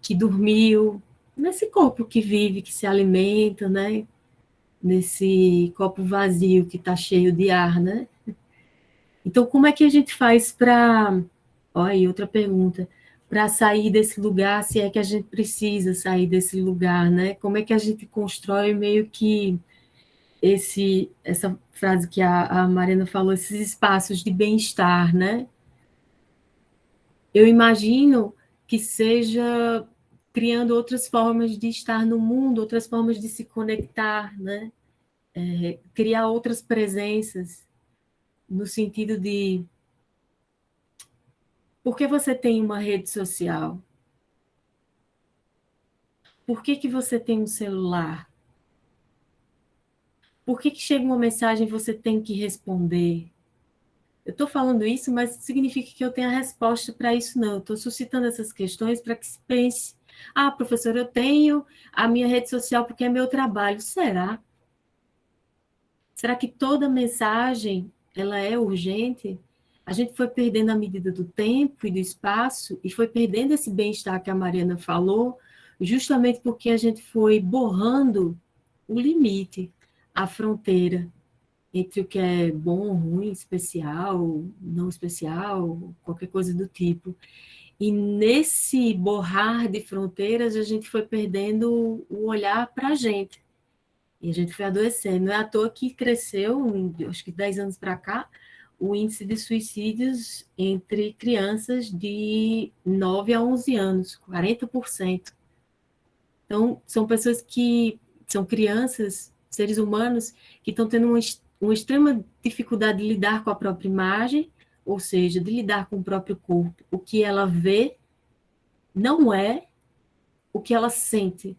S3: que dormiu, nesse corpo que vive, que se alimenta, né? Nesse copo vazio que está cheio de ar, né? Então, como é que a gente faz para... Olha aí, outra pergunta. Para sair desse lugar, se é que a gente precisa sair desse lugar, né? Como é que a gente constrói meio que essa frase que a Mariana falou, esses espaços de bem-estar, né? Eu imagino que seja criando outras formas de estar no mundo, outras formas de se conectar, né? Criar outras presenças, no sentido de por que você tem uma rede social? Por que você tem um celular? Por que chega uma mensagem e você tem que responder? Eu estou falando isso, mas significa que eu tenho a resposta para isso, não. Eu estou suscitando essas questões para que se pense: ah, professor, eu tenho a minha rede social porque é meu trabalho. Será? Será que toda mensagem ela é urgente? A gente foi perdendo a medida do tempo e do espaço e foi perdendo esse bem-estar que a Mariana falou, justamente porque a gente foi borrando o limite, a fronteira entre o que é bom, ruim, especial, não especial, qualquer coisa do tipo. E nesse borrar de fronteiras, a gente foi perdendo o olhar para a gente. E a gente foi adoecendo. Não é à toa que cresceu, acho que 10 anos para cá, o índice de suicídios entre crianças de 9 a 11 anos, 40%. Então, são pessoas que são crianças, seres humanos, que estão tendo uma extrema dificuldade de lidar com a própria imagem, ou seja, de lidar com o próprio corpo. O que ela vê não é o que ela sente.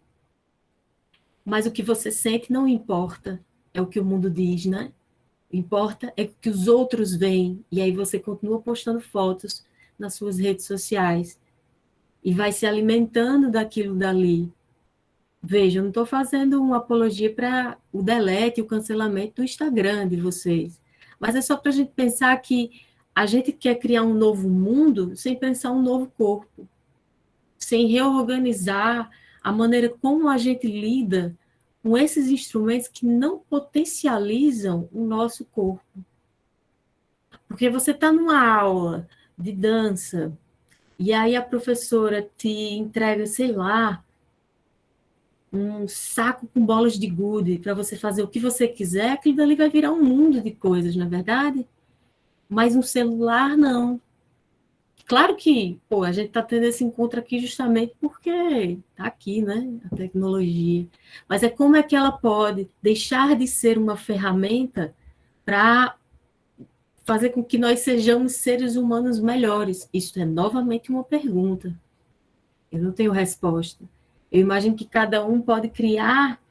S3: Mas o que você sente não importa, é o que o mundo diz, né? Importa é o que os outros veem, e aí você continua postando fotos nas suas redes sociais e vai se alimentando daquilo dali. Veja, eu não estou fazendo uma apologia para o delete e o cancelamento do Instagram de vocês, mas é só para a gente pensar que a gente quer criar um novo mundo sem pensar um novo corpo, sem reorganizar a maneira como a gente lida com esses instrumentos que não potencializam o nosso corpo. Porque você está numa aula de dança e aí a professora te entrega, sei lá, um saco com bolas de gude para você fazer o que você quiser, aquilo dali vai virar um mundo de coisas, não é verdade? Mas um celular, não. Claro que, pô, a gente está tendo esse encontro aqui justamente porque está aqui, né, a tecnologia. Mas é como é que ela pode deixar de ser uma ferramenta para fazer com que nós sejamos seres humanos melhores? Isso é novamente uma pergunta. Eu não tenho resposta. Eu imagino que cada um pode criar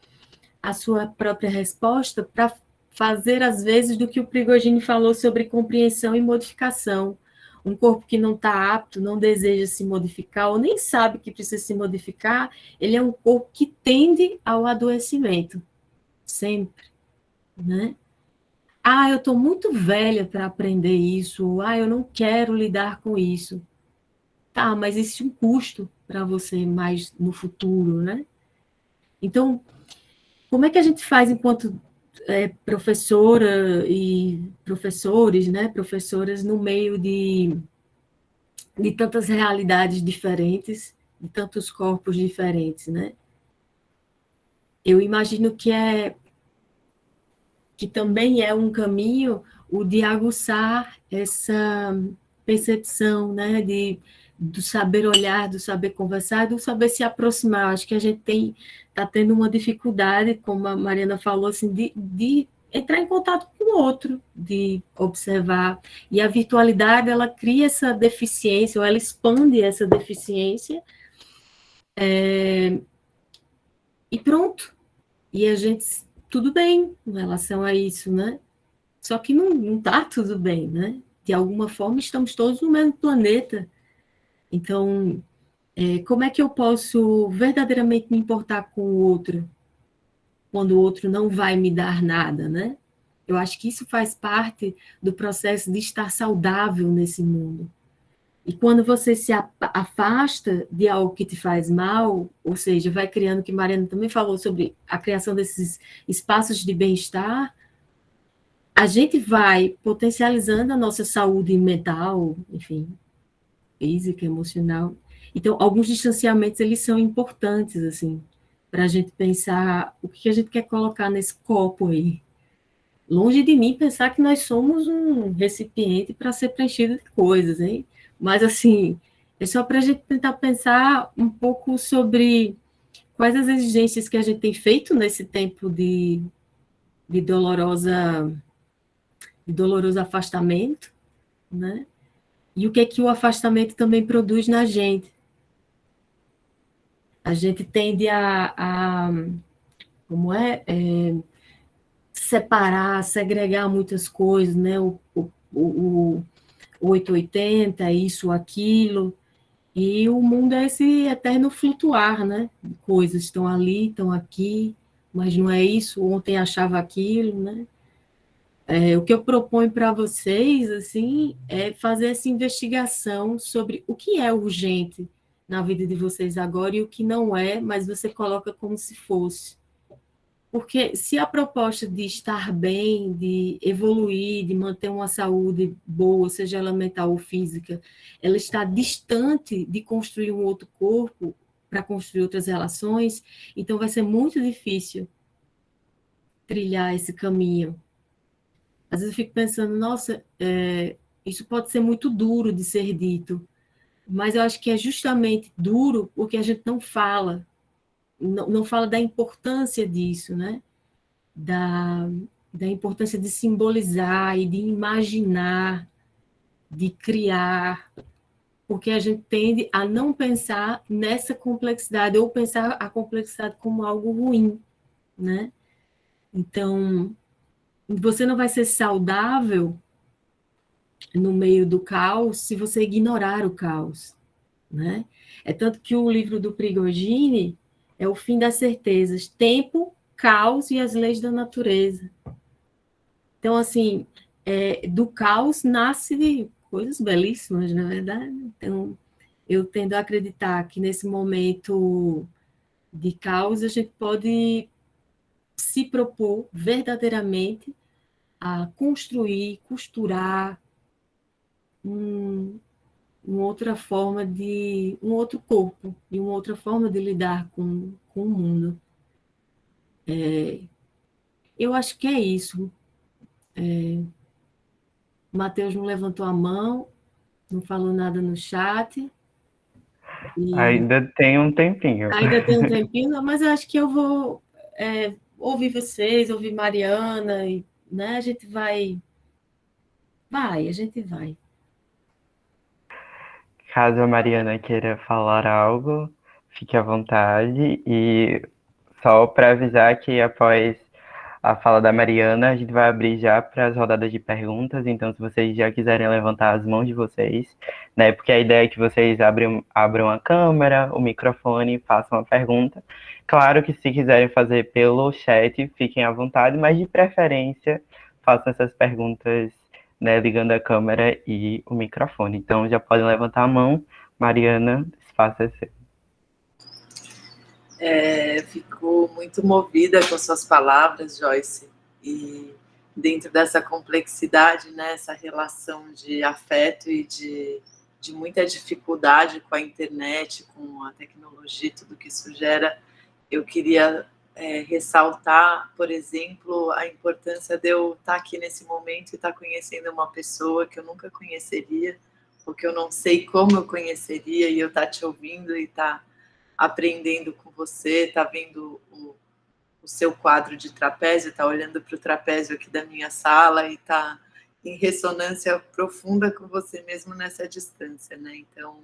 S3: a sua própria resposta para fazer, às vezes, do que o Prigogine falou sobre compreensão e modificação. Um corpo que não está apto, não deseja se modificar, ou nem sabe que precisa se modificar, ele é um corpo que tende ao adoecimento, sempre, né? Ah, eu estou muito velha para aprender isso, ah, eu não quero lidar com isso. Tá, mas existe um custo para você mais no futuro, né? Então, como é que a gente faz enquanto professora e professores, né? Professoras no meio de tantas realidades diferentes, de tantos corpos diferentes, né? Eu imagino que também é um caminho o de aguçar essa percepção, né, do saber olhar, do saber conversar, do saber se aproximar. Acho que a gente está tendo uma dificuldade, como a Mariana falou, assim, de entrar em contato com o outro, de observar. E a virtualidade, ela cria essa deficiência, ou ela expande essa deficiência, e pronto. E a gente, tudo bem em relação a isso, né? Só que não está tudo bem, né? De alguma forma, estamos todos no mesmo planeta. Então, como é que eu posso verdadeiramente me importar com o outro, quando o outro não vai me dar nada, né? Eu acho que isso faz parte do processo de estar saudável nesse mundo. E quando você se afasta de algo que te faz mal, ou seja, vai criando, que Mariana também falou sobre a criação desses espaços de bem-estar, a gente vai potencializando a nossa saúde mental, enfim, física, emocional. Então, alguns distanciamentos, eles são importantes, assim, para a gente pensar o que a gente quer colocar nesse copo aí. Longe de mim pensar que nós somos um recipiente para ser preenchido de coisas, hein? Mas, assim, É só para a gente tentar pensar um pouco sobre quais as exigências que a gente tem feito nesse tempo de doloroso afastamento, né? E o que o afastamento também produz na gente. A gente tende como separar, segregar muitas coisas, né? O 880, isso, aquilo, e o mundo é esse eterno flutuar, né? Coisas estão ali, estão aqui, mas não é isso, ontem achava aquilo, né? O que eu proponho para vocês, assim, é fazer essa investigação sobre o que é urgente na vida de vocês agora e o que não é, mas você coloca como se fosse. Porque se a proposta de estar bem, de evoluir, de manter uma saúde boa, seja ela mental ou física, ela está distante de construir um outro corpo para construir outras relações, então vai ser muito difícil trilhar esse caminho. Às vezes eu fico pensando, nossa, isso pode ser muito duro de ser dito, mas eu acho que é justamente duro porque a gente não fala, não fala da importância disso, né? Da, da importância de simbolizar e de imaginar, de criar, porque a gente tende a não pensar nessa complexidade, ou pensar a complexidade como algo ruim, né? Então, você não vai ser saudável no meio do caos se você ignorar o caos, né? É tanto que o livro do Prigogine é o fim das certezas, tempo, caos e as leis da natureza. Então, assim, do caos nasce coisas belíssimas, na verdade. Então, eu tendo a acreditar que nesse momento de caos a gente pode se propor verdadeiramente a construir, costurar uma outra forma um outro corpo e uma outra forma de lidar com o mundo. Eu acho que é isso. O Matheus não levantou a mão, não falou nada no chat. E
S1: Ainda tem um tempinho.
S3: ainda tem um tempinho, mas eu acho que eu vou ouvir vocês, ouvir Mariana, e, né? A gente a gente vai.
S1: Caso a Mariana queira falar algo, fique à vontade. E só para avisar que após a fala da Mariana, a gente vai abrir já para as rodadas de perguntas. Então, se vocês já quiserem levantar as mãos de vocês, né? Porque a ideia é que vocês abram a câmera, o microfone, façam a pergunta. Claro que se quiserem fazer pelo chat, fiquem à vontade, mas de preferência, façam essas perguntas, né, ligando a câmera e o microfone. Então, já podem levantar a mão. Mariana, espaço é seu.
S2: Fico muito movida com suas palavras, Joyce, e dentro dessa complexidade, né, essa relação de afeto e de muita dificuldade com a internet, com a tecnologia, tudo que isso gera, eu queria ressaltar, por exemplo, a importância de eu estar aqui nesse momento e estar conhecendo uma pessoa que eu nunca conheceria, ou que eu não sei como eu conheceria, e eu estar te ouvindo e estar aprendendo com você, tá vendo o seu quadro de trapézio, tá olhando para o trapézio aqui da minha sala e tá em ressonância profunda com você mesmo nessa distância, né? Então,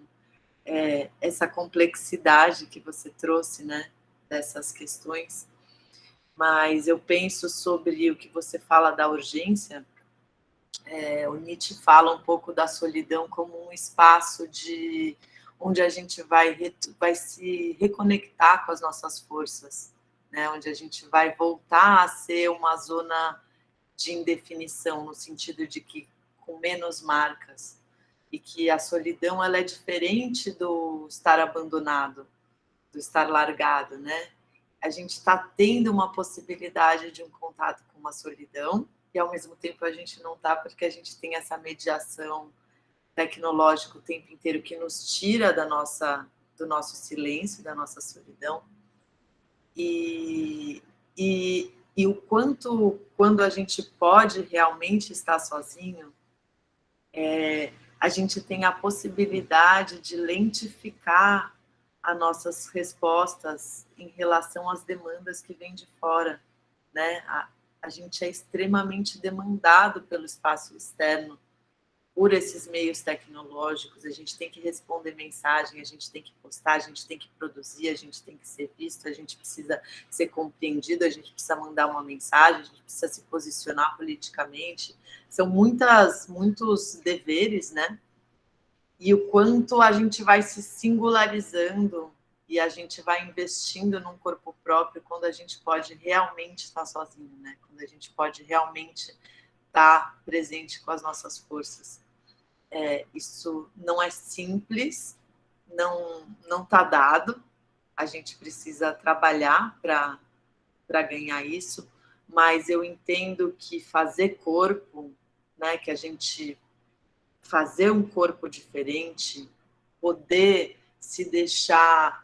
S2: essa complexidade que você trouxe, né, dessas questões, mas eu penso sobre o que você fala da urgência, o Nietzsche fala um pouco da solidão como um espaço onde a gente vai se reconectar com as nossas forças, né? Onde a gente vai voltar a ser uma zona de indefinição, no sentido de que com menos marcas, e que a solidão ela é diferente do estar abandonado, do estar largado, né? A gente está tendo uma possibilidade de um contato com uma solidão, e ao mesmo tempo a gente não está, porque a gente tem essa mediação tecnológica o tempo inteiro que nos tira do nosso silêncio, da nossa solidão. E o quanto, quando a gente pode realmente estar sozinho, a gente tem a possibilidade de lentificar as nossas respostas em relação às demandas que vêm de fora, né? A gente é extremamente demandado pelo espaço externo, por esses meios tecnológicos. A gente tem que responder mensagem, a gente tem que postar, a gente tem que produzir, a gente tem que ser visto, a gente precisa ser compreendido, a gente precisa mandar uma mensagem, a gente precisa se posicionar politicamente. São muitos deveres, né? E o quanto a gente vai se singularizando e a gente vai investindo num corpo próprio quando a gente pode realmente estar sozinho, né? Quando a gente pode realmente estar presente com as nossas forças. Isso não é simples, não está dado, a gente precisa trabalhar para ganhar isso, mas eu entendo que fazer corpo, né, que a gente fazer um corpo diferente, poder se deixar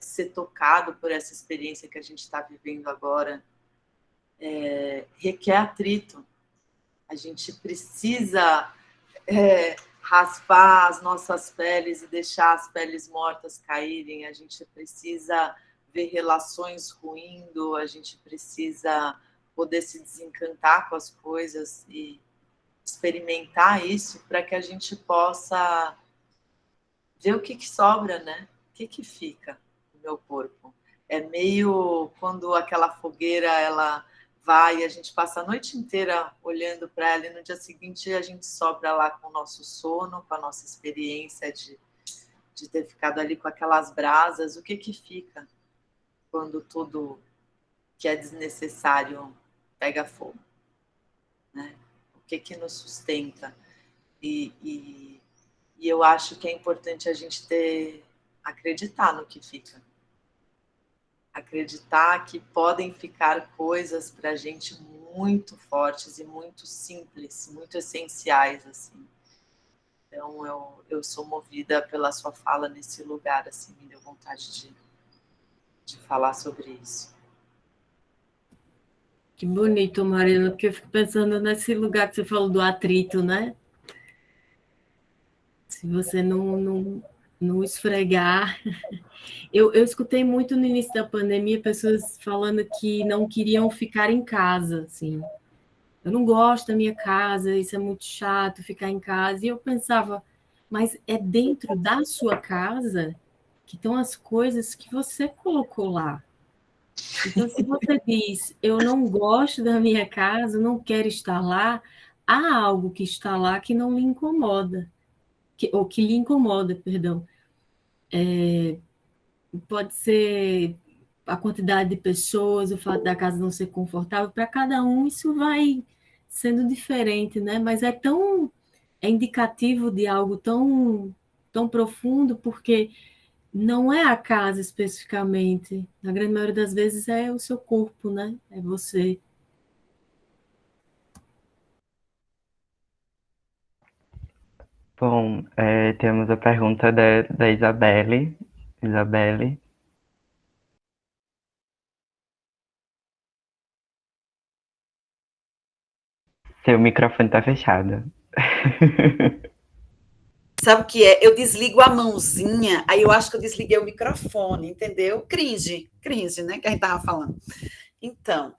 S2: ser tocado por essa experiência que a gente está vivendo agora, requer atrito. A gente precisa raspar as nossas peles e deixar as peles mortas caírem, a gente precisa ver relações ruindo, a gente precisa poder se desencantar com as coisas e experimentar isso para que a gente possa ver o que sobra, né? O que fica no meu corpo. É meio quando aquela fogueira, ela vai e a gente passa a noite inteira olhando para ela e no dia seguinte a gente sobra lá com o nosso sono, com a nossa experiência de ter ficado ali com aquelas brasas. O que fica quando tudo que é desnecessário pega fogo, né? O que nos sustenta? E eu acho que é importante a gente acreditar no que fica. Acreditar que podem ficar coisas para a gente muito fortes e muito simples, muito essenciais, assim. Então, eu sou movida pela sua fala nesse lugar, assim, me deu vontade de falar sobre isso.
S3: Que bonito, Mariana, porque eu fico pensando nesse lugar que você falou do atrito, né? Se você não esfregar. Eu escutei muito no início da pandemia pessoas falando que não queriam ficar em casa, assim. Eu não gosto da minha casa, isso é muito chato ficar em casa. E eu pensava, mas é dentro da sua casa que estão as coisas que você colocou lá. Então, se você diz, eu não gosto da minha casa, não quero estar lá, há algo que está lá que não lhe incomoda, ou que lhe incomoda, perdão. Pode ser a quantidade de pessoas, o fato da casa não ser confortável, para cada um isso vai sendo diferente, né? Mas é indicativo de algo tão profundo, porque não é a casa especificamente. Na grande maioria das vezes é o seu corpo, né? É você.
S1: Bom, temos a pergunta da Isabelle. Isabelle, seu microfone está fechado.
S5: Sabe o que é? Eu desligo a mãozinha, aí eu acho que eu desliguei o microfone, entendeu? Cringe, né? Que a gente estava falando. Então,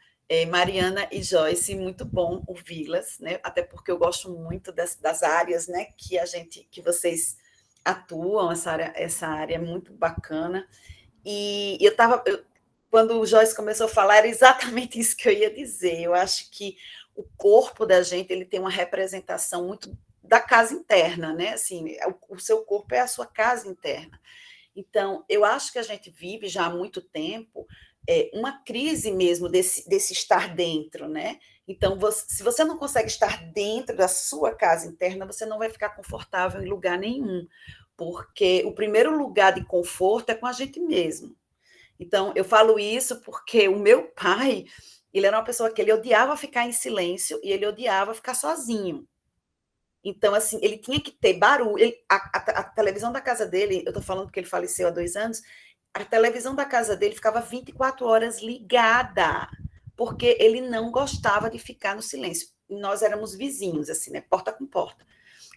S5: Mariana e Joyce, muito bom ouvi-las, né? Até porque eu gosto muito das áreas, né? Que vocês atuam, essa área é muito bacana. E quando o Joyce começou a falar, era exatamente isso que eu ia dizer. Eu acho que o corpo da gente ele tem uma representação muito da casa interna, né? Assim, o seu corpo é a sua casa interna. Então, eu acho que a gente vive já há muito tempo uma crise mesmo desse estar dentro, né? Então, se você não consegue estar dentro da sua casa interna, você não vai ficar confortável em lugar nenhum, porque o primeiro lugar de conforto é com a gente mesmo. Então, eu falo isso porque o meu pai, ele era uma pessoa que ele odiava ficar em silêncio e ele odiava ficar sozinho. Então, assim, ele tinha que ter barulho. A televisão da casa dele, eu estou falando que ele faleceu há 2 anos, a televisão da casa dele ficava 24 horas ligada, porque ele não gostava de ficar no silêncio. Nós éramos vizinhos, assim, né? Porta com porta.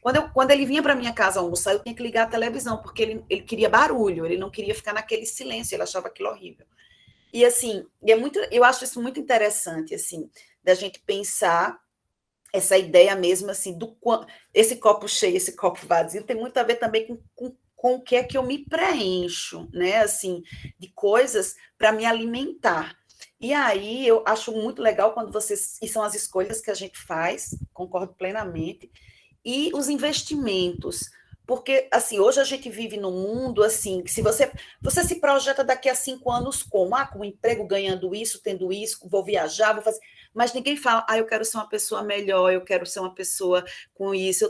S5: Quando ele vinha para minha casa almoçar, eu tinha que ligar a televisão, porque ele queria barulho, ele não queria ficar naquele silêncio, ele achava aquilo horrível. E assim, eu acho isso muito interessante, assim, da gente pensar essa ideia mesmo, assim, esse copo cheio, esse copo vazio, tem muito a ver também com o que é que eu me preencho, né, assim, de coisas para me alimentar. E aí eu acho muito legal quando e são as escolhas que a gente faz, concordo plenamente, e os investimentos, porque assim, hoje a gente vive num mundo assim, que se você se projeta daqui a 5 anos como, com um emprego ganhando isso, tendo isso, vou viajar, vou fazer, mas ninguém fala, eu quero ser uma pessoa melhor, eu quero ser uma pessoa com isso,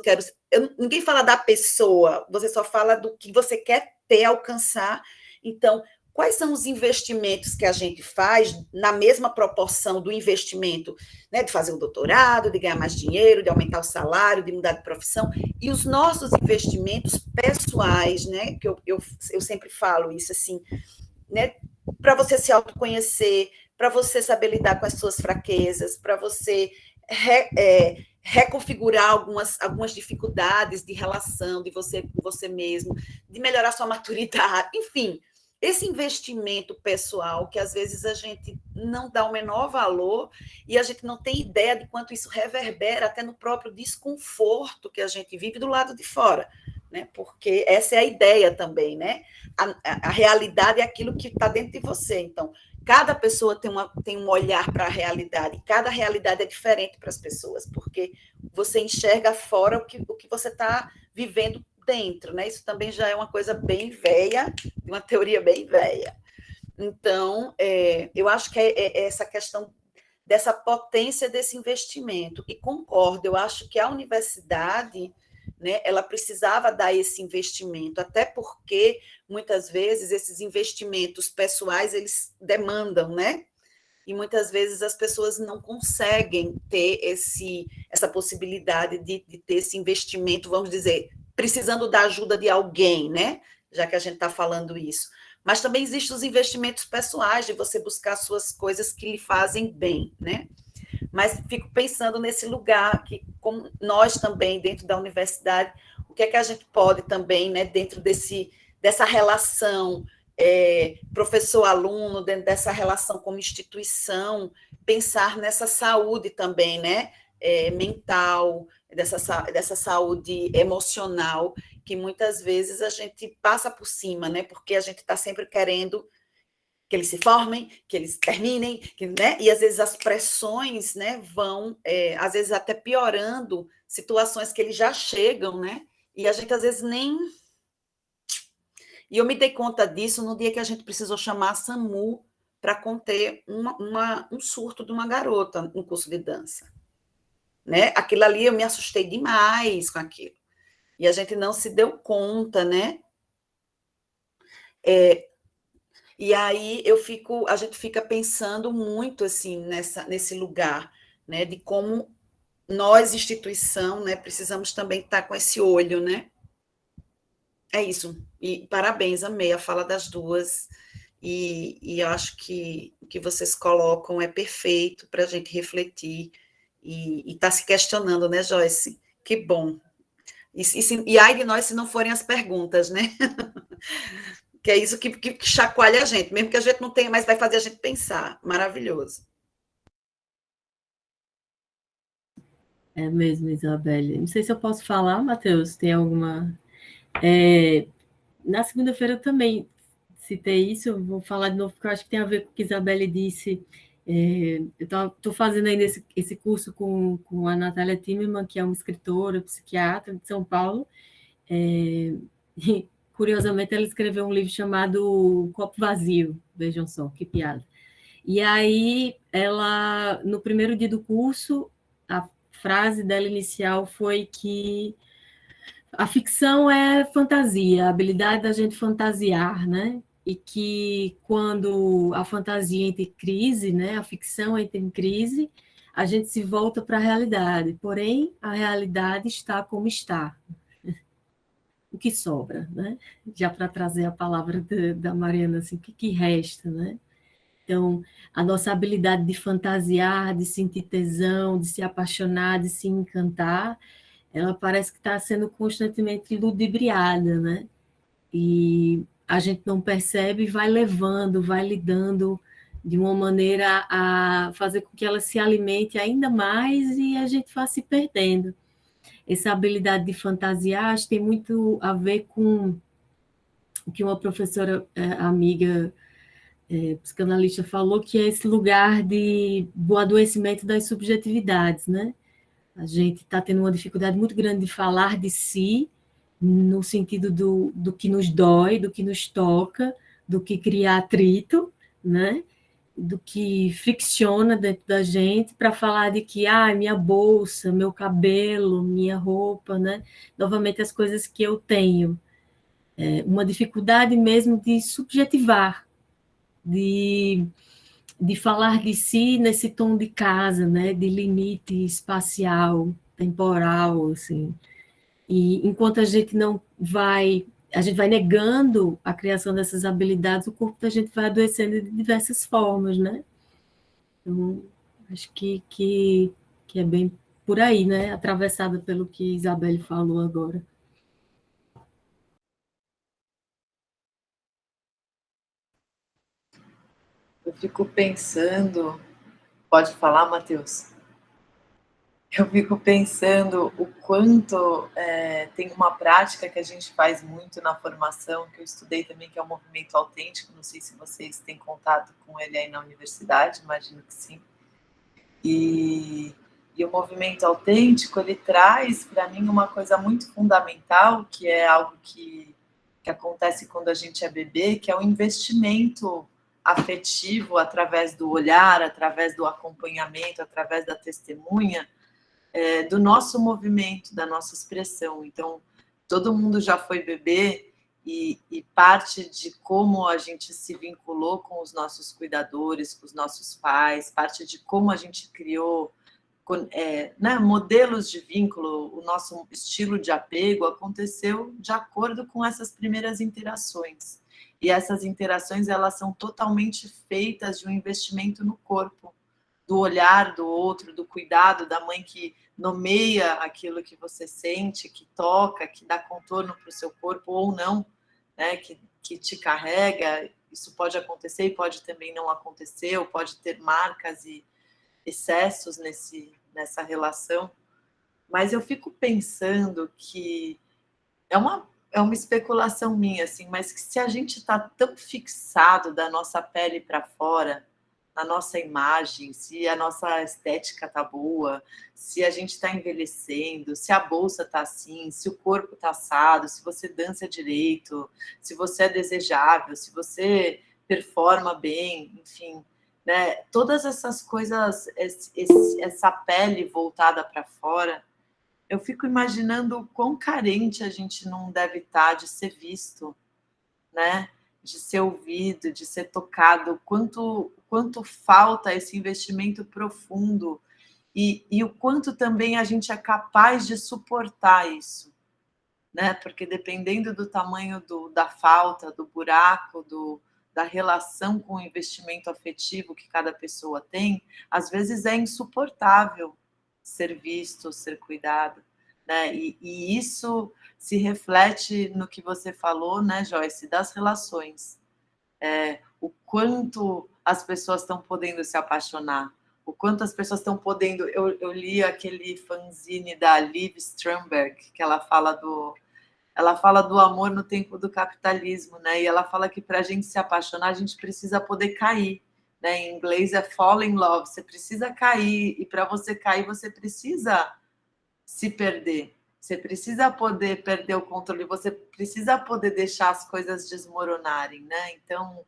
S5: ninguém fala da pessoa, você só fala do que você quer ter, alcançar. Então, quais são os investimentos que a gente faz na mesma proporção do investimento, né, de fazer o doutorado, de ganhar mais dinheiro, de aumentar o salário, de mudar de profissão, e os nossos investimentos pessoais, né, que eu sempre falo isso assim, né, para você se autoconhecer, para você saber lidar com as suas fraquezas, para você reconfigurar algumas dificuldades de relação de você com você mesmo, de melhorar sua maturidade, enfim, esse investimento pessoal que às vezes a gente não dá o menor valor e a gente não tem ideia de quanto isso reverbera até no próprio desconforto que a gente vive do lado de fora, né? Porque essa é a ideia também, né? A realidade é aquilo que está dentro de você. Então, cada pessoa tem um olhar para a realidade, cada realidade é diferente para as pessoas, porque você enxerga fora o que você está vivendo dentro, né? Isso também já é uma coisa bem velha, uma teoria bem velha. Então, eu acho que é essa questão dessa potência desse investimento. E concordo, eu acho que a universidade, né, ela precisava dar esse investimento, até porque, muitas vezes, esses investimentos pessoais, eles demandam, né? E muitas vezes as pessoas não conseguem ter essa possibilidade de ter esse investimento, vamos dizer, precisando da ajuda de alguém, né? Já que a gente está falando isso. Mas também existem os investimentos pessoais, de você buscar suas coisas que lhe fazem bem, né? Mas fico pensando nesse lugar, que como nós também, dentro da universidade, o que é que a gente pode também, né, dentro dessa relação professor-aluno, dentro dessa relação como instituição, pensar nessa saúde também, né, mental, dessa saúde emocional, que muitas vezes a gente passa por cima, né, porque a gente está sempre querendo que eles se formem, que eles terminem, né? E às vezes as pressões, né, vão, às vezes até piorando situações que eles já chegam, né? E a gente às vezes nem... E eu me dei conta disso no dia que a gente precisou chamar a SAMU para conter um surto de uma garota no curso de dança, né? Aquilo ali eu me assustei demais com aquilo. E a gente não se deu conta, né? E aí a gente fica pensando muito assim nesse lugar, né, de como nós, instituição, né, precisamos também estar com esse olho, né? É isso. E parabéns, amei a fala das duas. E eu acho que o que vocês colocam é perfeito para a gente refletir e estar se questionando, né, Joyce? Que bom. E ai de nós se não forem as perguntas, né? Que é isso que chacoalha a gente, mesmo que a gente não tenha, mas vai fazer a gente pensar. Maravilhoso.
S3: É mesmo, Isabelle. Não sei se eu posso falar, Matheus, tem alguma... Na segunda-feira eu também citei isso, eu vou falar de novo, porque eu acho que tem a ver com o que a Isabelle disse. Eu estou fazendo ainda esse curso com a Natália Timmerman, que é uma escritora, psiquiatra de São Paulo. E, curiosamente, ela escreveu um livro chamado Copo Vazio, vejam só, que piada. E aí, ela, no primeiro dia do curso, a frase dela inicial foi que a ficção é fantasia, a habilidade da gente fantasiar, né? E que quando a fantasia entra em crise, né? A ficção entra em crise, a gente se volta para a realidade. Porém, a realidade está como está. O que sobra, né? Já para trazer a palavra da Mariana, assim, o que resta, né? Então, a nossa habilidade de fantasiar, de sentir tesão, de se apaixonar, de se encantar, ela parece que está sendo constantemente ludibriada, né? E a gente não percebe e vai levando, vai lidando de uma maneira a fazer com que ela se alimente ainda mais e a gente vá se perdendo. Essa habilidade de fantasiar acho que tem muito a ver com o que uma professora amiga psicanalista falou, que é esse lugar do adoecimento das subjetividades, né? A gente está tendo uma dificuldade muito grande de falar de si, no sentido do que nos dói, do que nos toca, do que cria atrito, né? Do que fricciona dentro da gente, para falar de que, minha bolsa, meu cabelo, minha roupa, né? Novamente, as coisas que eu tenho. Uma dificuldade mesmo de subjetivar, de falar de si nesse tom de casa, né? De limite espacial, temporal, assim. E enquanto a gente vai negando a criação dessas habilidades, o corpo da gente vai adoecendo de diversas formas, né? Então, acho que é bem por aí, né? Atravessada pelo que Isabelle falou agora.
S2: Eu fico pensando, pode falar, Matheus? Eu fico pensando o quanto tem uma prática que a gente faz muito na formação, que eu estudei também, que é o movimento autêntico. Não sei se vocês têm contato com ele aí na universidade, imagino que sim. E o movimento autêntico, ele traz para mim uma coisa muito fundamental, que é algo que acontece quando a gente é bebê, que é o investimento afetivo através do olhar, através do acompanhamento, através da testemunha, do nosso movimento, da nossa expressão. Então, todo mundo já foi bebê e parte de como a gente se vinculou com os nossos cuidadores, com os nossos pais, parte de como a gente criou modelos de vínculo, o nosso estilo de apego aconteceu de acordo com essas primeiras interações. E essas interações, elas são totalmente feitas de um investimento no corpo, do olhar do outro, do cuidado da mãe que nomeia aquilo que você sente, que toca, que dá contorno para o seu corpo ou não, né, que te carrega. Isso pode acontecer e pode também não acontecer, ou pode ter marcas e excessos nessa relação. Mas eu fico pensando que é uma especulação minha, assim, mas que se a gente está tão fixado da nossa pele para fora, na nossa imagem, se a nossa estética tá boa, se a gente está envelhecendo, se a bolsa tá assim, se o corpo tá assado, se você dança direito, se você é desejável, se você performa bem, enfim, né? Todas essas coisas, essa pele voltada para fora, eu fico imaginando o quão carente a gente não deve estar de ser visto, né? De ser ouvido, de ser tocado, quanto falta esse investimento profundo e o quanto também a gente é capaz de suportar isso, né? Porque dependendo do tamanho da falta, do buraco, da relação com o investimento afetivo que cada pessoa tem, às vezes é insuportável ser visto, ser cuidado, né? E isso se reflete no que você falou, né, Joyce, das relações. O quanto as pessoas estão podendo se apaixonar, o quanto as pessoas estão podendo... Eu li aquele fanzine da Liv Stromberg, que ela fala do amor no tempo do capitalismo, né? E ela fala que para a gente se apaixonar, a gente precisa poder cair, né? Em inglês é fall in love, você precisa cair, e para você cair, você precisa se perder. Você precisa poder perder o controle, você precisa poder deixar as coisas desmoronarem, né? Então,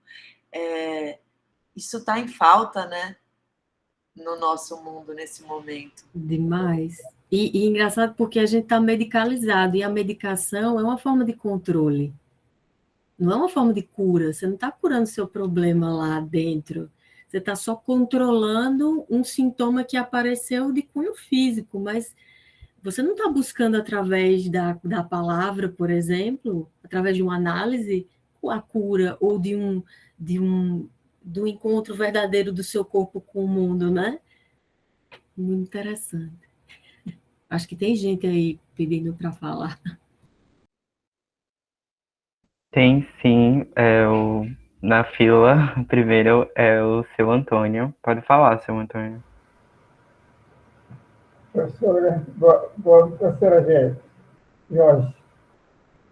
S2: isso está em falta, né? No nosso mundo, nesse momento.
S3: Demais. E engraçado porque a gente está medicalizado, e a medicação é uma forma de controle, não é uma forma de cura. Você não está curando seu problema lá dentro, você está só controlando um sintoma que apareceu de cunho físico, mas você não está buscando através da palavra, por exemplo, através de uma análise, a cura, ou do encontro verdadeiro do seu corpo com o mundo, né? Muito interessante. Acho que tem gente aí pedindo para falar.
S1: Tem sim, na fila, primeiro é o seu Antônio. Pode falar, seu Antônio.
S6: Professora Jorge,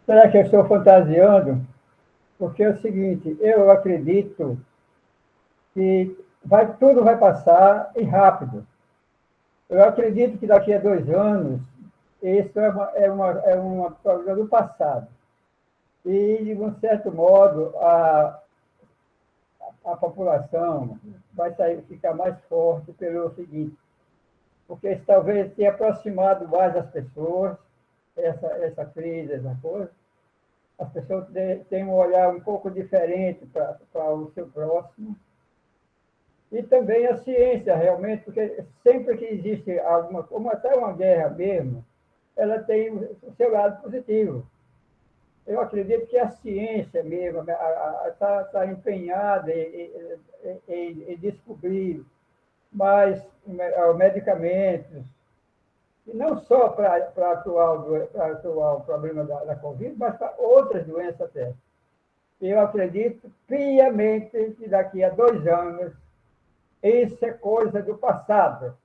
S6: será que eu estou fantasiando? Porque é o seguinte, eu acredito que tudo vai passar e rápido. Eu acredito que daqui a 2 anos, isso é uma problema do passado. E, de um certo modo, a população vai ficar mais forte pelo seguinte, porque isso talvez tenha aproximado mais as pessoas, essa crise, essa coisa. As pessoas têm um olhar um pouco diferente para o seu próximo. E também a ciência, realmente, porque sempre que existe alguma, como até uma guerra mesmo, ela tem o seu lado positivo. Eu acredito que a ciência mesmo está empenhada em descobrir mais medicamentos, e não só para atuar o problema da Covid, mas para outras doenças até. Eu acredito piamente que daqui a 2 anos, isso é coisa do passado.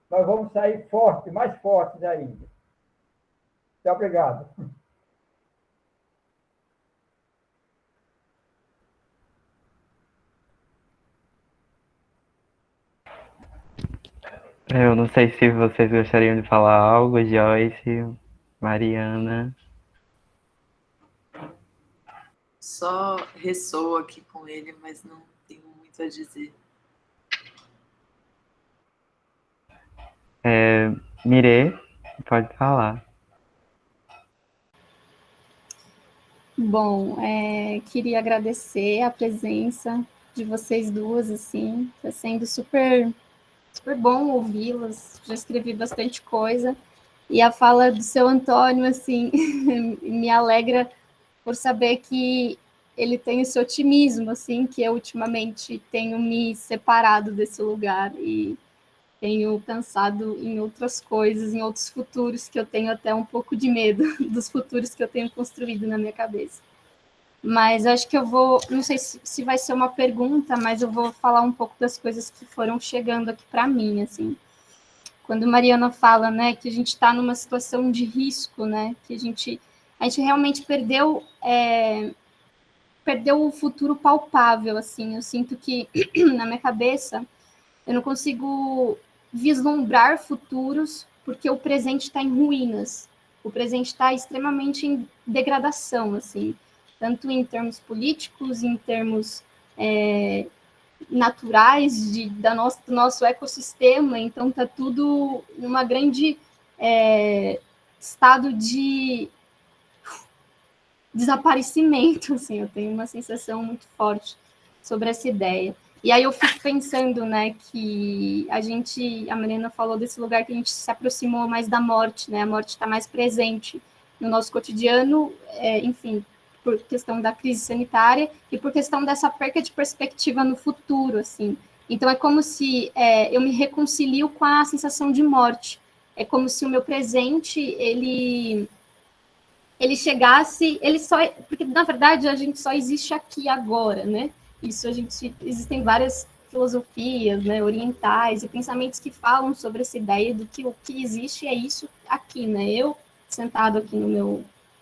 S6: Nós vamos sair fortes, mais fortes ainda. Muito obrigado.
S1: Eu não sei se vocês gostariam de falar algo, Joyce, Mariana.
S2: Só ressoo aqui com ele, mas não tenho muito a dizer.
S1: Mirê, pode falar.
S7: Bom, queria agradecer a presença de vocês duas, assim, está sendo super, super bom ouvi-las, já escrevi bastante coisa, e a fala do seu Antônio, assim, me alegra por saber que ele tem esse otimismo, assim, que eu ultimamente tenho me separado desse lugar e tenho pensado em outras coisas, em outros futuros que eu tenho até um pouco de medo dos futuros que eu tenho construído na minha cabeça. Mas acho que eu vou, não sei se vai ser uma pergunta, mas eu vou falar um pouco das coisas que foram chegando aqui para mim, assim. Quando Mariana fala, né, que a gente está numa situação de risco, né, que a gente realmente perdeu o futuro palpável, assim. Eu sinto que na minha cabeça eu não consigo vislumbrar futuros porque o presente está em ruínas. O presente está extremamente em degradação, assim, tanto em termos políticos, em termos naturais do nosso ecossistema. Então está tudo numa grande estado de desaparecimento, assim. Eu tenho uma sensação muito forte sobre essa ideia. E aí eu fico pensando, né, que a Mariana falou desse lugar que a gente se aproximou mais da morte, né, a morte está mais presente no nosso cotidiano, enfim, por questão da crise sanitária e por questão dessa perca de perspectiva no futuro, assim. Então é como se eu me reconcilio com a sensação de morte, é como se o meu presente, ele chegasse, porque na verdade a gente só existe aqui agora, né? Existem várias filosofias, né, orientais e pensamentos que falam sobre essa ideia do que o que existe é isso aqui, né? Eu sentado aqui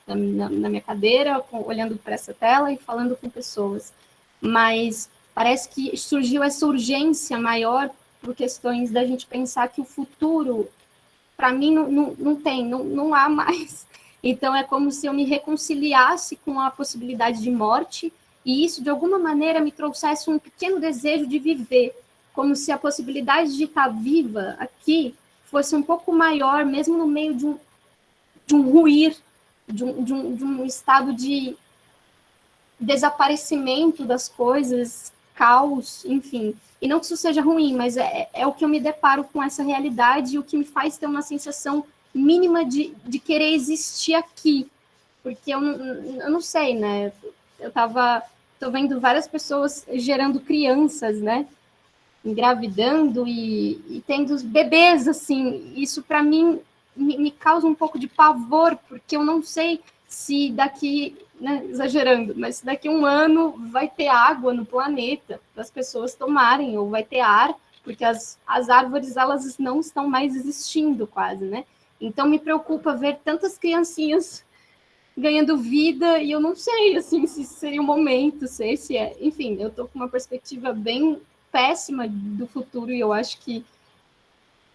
S7: na minha cadeira, olhando para essa tela e falando com pessoas. Mas parece que surgiu essa urgência maior por questões da gente pensar que o futuro, para mim, não há mais. Então, é como se eu me reconciliasse com a possibilidade de morte e isso, de alguma maneira, me trouxesse um pequeno desejo de viver, como se a possibilidade de estar viva aqui fosse um pouco maior, mesmo no meio de um ruir, de um estado de desaparecimento das coisas, caos, enfim. E não que isso seja ruim, mas é o que eu me deparo com essa realidade e o que me faz ter uma sensação mínima de querer existir aqui. Porque eu não sei, né? Tô vendo várias pessoas gerando crianças, né? Engravidando e tendo bebês, assim. Isso, para mim, me causa um pouco de pavor, porque eu não sei se daqui, né, exagerando, mas se daqui a um ano vai ter água no planeta para as pessoas tomarem, ou vai ter ar, porque as árvores, elas não estão mais existindo quase, né? Então me preocupa ver tantas criancinhas ganhando vida, e eu não sei, assim, se seria o momento, se é... Enfim, eu tô com uma perspectiva bem péssima do futuro, e eu acho que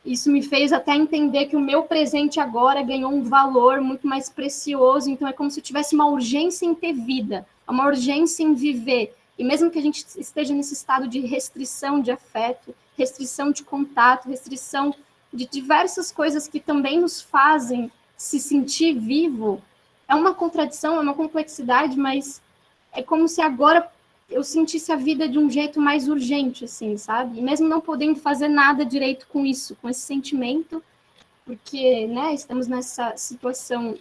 S7: isso me fez até entender que o meu presente agora ganhou um valor muito mais precioso, então é como se eu tivesse uma urgência em ter vida, uma urgência em viver, e mesmo que a gente esteja nesse estado de restrição de afeto, restrição de contato, restrição de diversas coisas que também nos fazem se sentir vivo, é uma contradição, é uma complexidade, mas é como se agora eu sentisse a vida de um jeito mais urgente, assim, sabe? E mesmo não podendo fazer nada direito com isso, com esse sentimento, porque, né, estamos nessa situação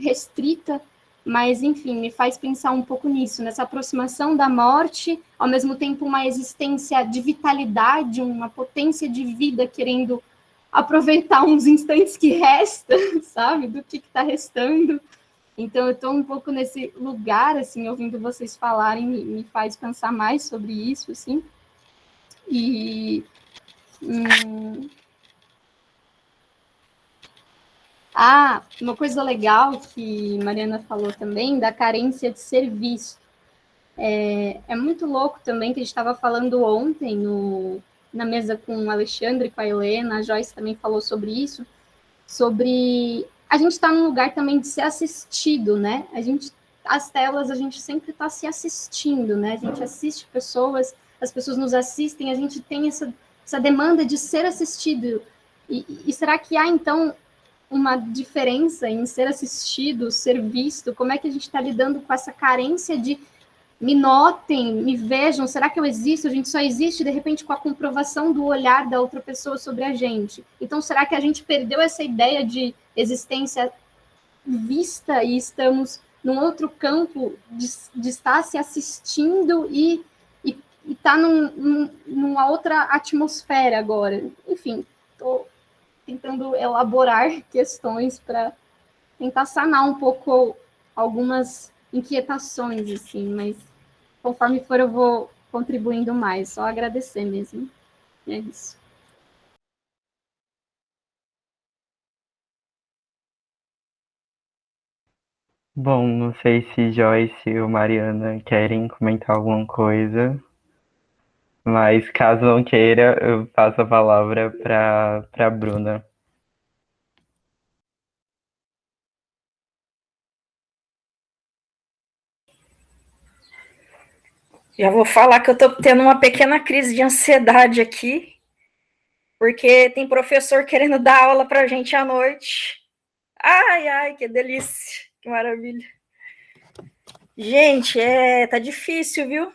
S7: restrita, mas, enfim, me faz pensar um pouco nisso, nessa aproximação da morte, ao mesmo tempo uma existência de vitalidade, uma potência de vida querendo aproveitar uns instantes que restam, sabe? Do que está restando. Então, eu estou um pouco nesse lugar, assim, ouvindo vocês falarem, me faz pensar mais sobre isso, assim. E... uma coisa legal que Mariana falou também, da carência de serviço. É muito louco também, que a gente estava falando ontem na mesa com o Alexandre, com a Helena, a Joyce também falou sobre isso, sobre a gente está num lugar também de ser assistido, né? As telas, a gente sempre está se assistindo, né? A gente assiste pessoas, as pessoas nos assistem, a gente tem essa demanda de ser assistido. E será que há, então, uma diferença em ser assistido, ser visto? Como é que a gente está lidando com essa carência de me notem, me vejam, será que eu existo? A gente só existe, de repente, com a comprovação do olhar da outra pessoa sobre a gente. Então, será que a gente perdeu essa ideia de existência vista e estamos num outro campo de estar se assistindo e estar numa outra atmosfera agora? Enfim, estou tentando elaborar questões para tentar sanar um pouco algumas inquietações, assim, mas conforme for eu vou contribuindo mais, só agradecer mesmo. É isso.
S1: Bom, não sei se Joyce ou Mariana querem comentar alguma coisa, mas caso não queira, eu passo a palavra para Bruna.
S8: Já vou falar que eu estou tendo uma pequena crise de ansiedade aqui, porque tem professor querendo dar aula para a gente à noite. Ai, ai, que delícia, que maravilha. Gente, tá difícil, viu?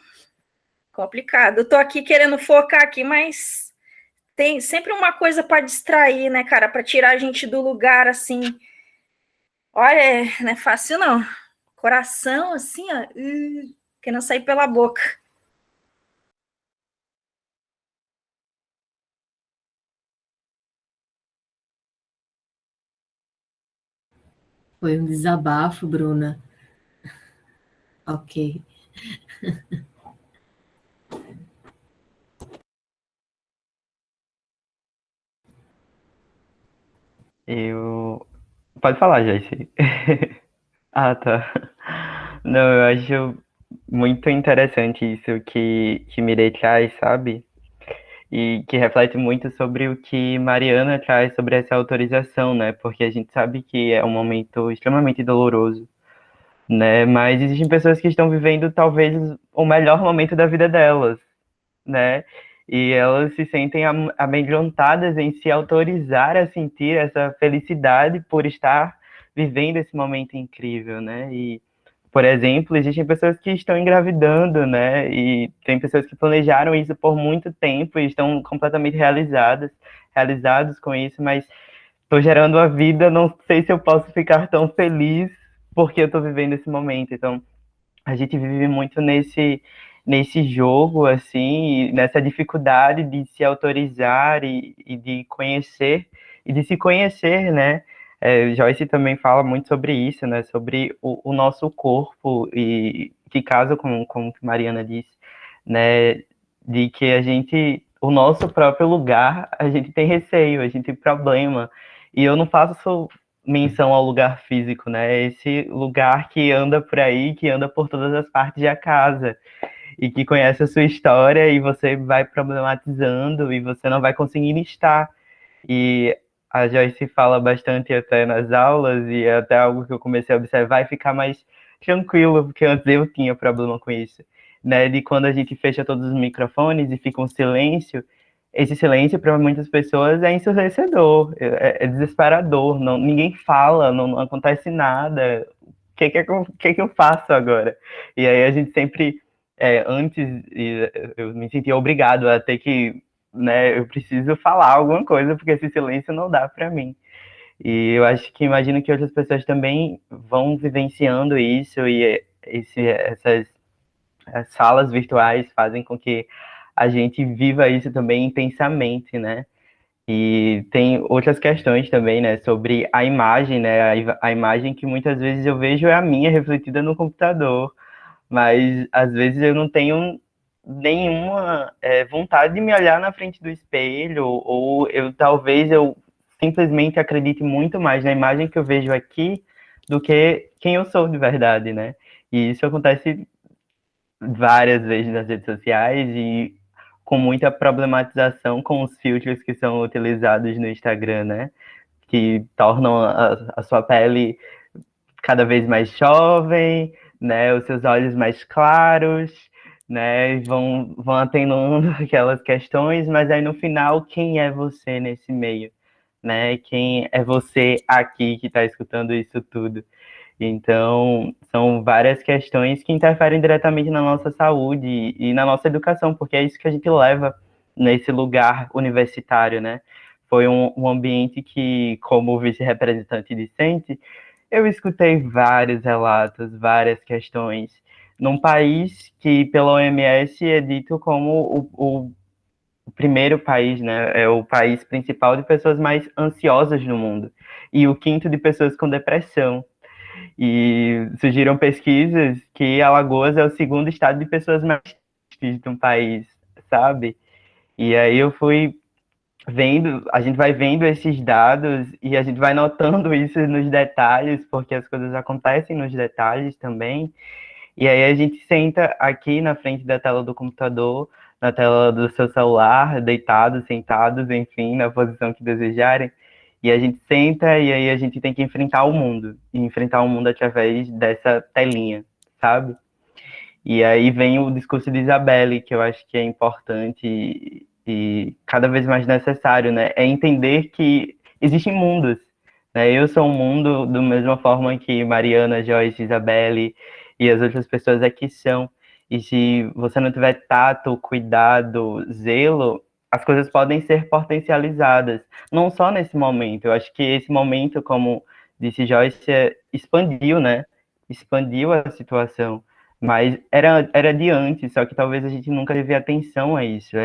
S8: Complicado. Eu tô aqui querendo focar aqui, mas tem sempre uma coisa para distrair, né, cara? Para tirar a gente do lugar, assim. Olha, não é fácil, não. Coração, assim, ó, querendo sair pela boca.
S3: Foi um desabafo, Bruna. Ok.
S1: Pode falar, Joyce. Ah, tá. Não, eu acho muito interessante isso que Mirei traz, sabe? E que reflete muito sobre o que Mariana traz sobre essa autorização, né? Porque a gente sabe que é um momento extremamente doloroso, né? Mas existem pessoas que estão vivendo talvez o melhor momento da vida delas, né? E elas se sentem amedrontadas em se autorizar a sentir essa felicidade por estar vivendo esse momento incrível, né? E, por exemplo, existem pessoas que estão engravidando, né? E tem pessoas que planejaram isso por muito tempo e estão completamente realizados com isso, mas estou gerando a vida, não sei se eu posso ficar tão feliz porque eu estou vivendo esse momento. Então, a gente vive muito nesse jogo, assim, nessa dificuldade de se autorizar e de conhecer e de se conhecer, né? Joyce também fala muito sobre isso, né? Sobre o nosso corpo e que casa com o que Mariana disse, né? De que o nosso próprio lugar, a gente tem receio, a gente tem problema. E eu não faço menção ao lugar físico, né? Esse lugar que anda por aí, que anda por todas as partes da casa e que conhece a sua história e você vai problematizando e você não vai conseguindo estar. E a Joyce fala bastante até nas aulas e é até algo que eu comecei a observar e ficar mais tranquilo, porque antes eu tinha problema com isso, né? De quando a gente fecha todos os microfones e fica um silêncio, esse silêncio para muitas pessoas é ensurdecedor, é desesperador, não, ninguém fala, não acontece nada. O que eu faço agora? E aí a gente sempre, antes, eu me sentia obrigado a ter que, né, eu preciso falar alguma coisa, porque esse silêncio não dá para mim. E eu acho que imagino que outras pessoas também vão vivenciando isso, e essas as salas virtuais fazem com que a gente viva isso também intensamente, né? E tem outras questões também, né, sobre a imagem, né? A imagem que muitas vezes eu vejo é a minha refletida no computador, mas às vezes eu não tenho nenhuma vontade de me olhar na frente do espelho, ou talvez eu simplesmente acredite muito mais na imagem que eu vejo aqui do que quem eu sou de verdade, né? E isso acontece várias vezes nas redes sociais e com muita problematização com os filtros que são utilizados no Instagram, né? Que tornam a sua pele cada vez mais jovem, né? Os seus olhos mais claros, né? Vão atenuando aquelas questões, mas aí no final, quem é você nesse meio, né? Quem é você aqui que está escutando isso tudo? Então, são várias questões que interferem diretamente na nossa saúde e na nossa educação, porque é isso que a gente leva nesse lugar universitário, né? Foi um ambiente que, como vice-representante discente, eu escutei vários relatos, várias questões, num país que, pela OMS, é dito como o primeiro país, né? É o país principal de pessoas mais ansiosas no mundo, e o quinto de pessoas com depressão. E surgiram pesquisas que Alagoas é o segundo estado de pessoas mais tristes do país, sabe? E aí eu fui vendo, a gente vai vendo esses dados e a gente vai notando isso nos detalhes, porque as coisas acontecem nos detalhes também. E aí a gente senta aqui na frente da tela do computador, na tela do seu celular, deitados, sentados, enfim, na posição que desejarem. E a gente senta e aí a gente tem que enfrentar o mundo. E enfrentar o mundo através dessa telinha, sabe? E aí vem o discurso de Isabelle, que eu acho que é importante e cada vez mais necessário, né? É entender que existem mundos, né? Eu sou um mundo da mesma forma que Mariana, Joyce, Isabelle e as outras pessoas aqui são. E se você não tiver tato, cuidado, zelo, as coisas podem ser potencializadas. Não só nesse momento. Eu acho que esse momento, como disse Joyce, expandiu, né? Expandiu a situação. Mas era de antes, só que talvez a gente nunca teve atenção a isso.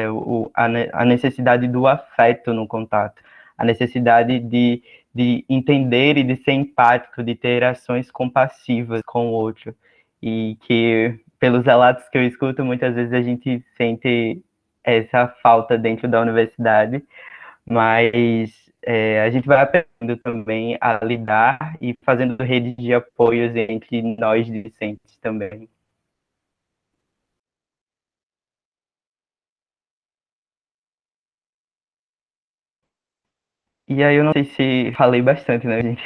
S1: A necessidade do afeto no contato. A necessidade de entender e de ser empático, de ter ações compassivas com o outro. E que, pelos relatos que eu escuto, muitas vezes a gente sente essa falta dentro da universidade, mas a gente vai aprendendo também a lidar e fazendo redes de apoios entre nós discentes também. E aí eu não sei se falei bastante, né, gente?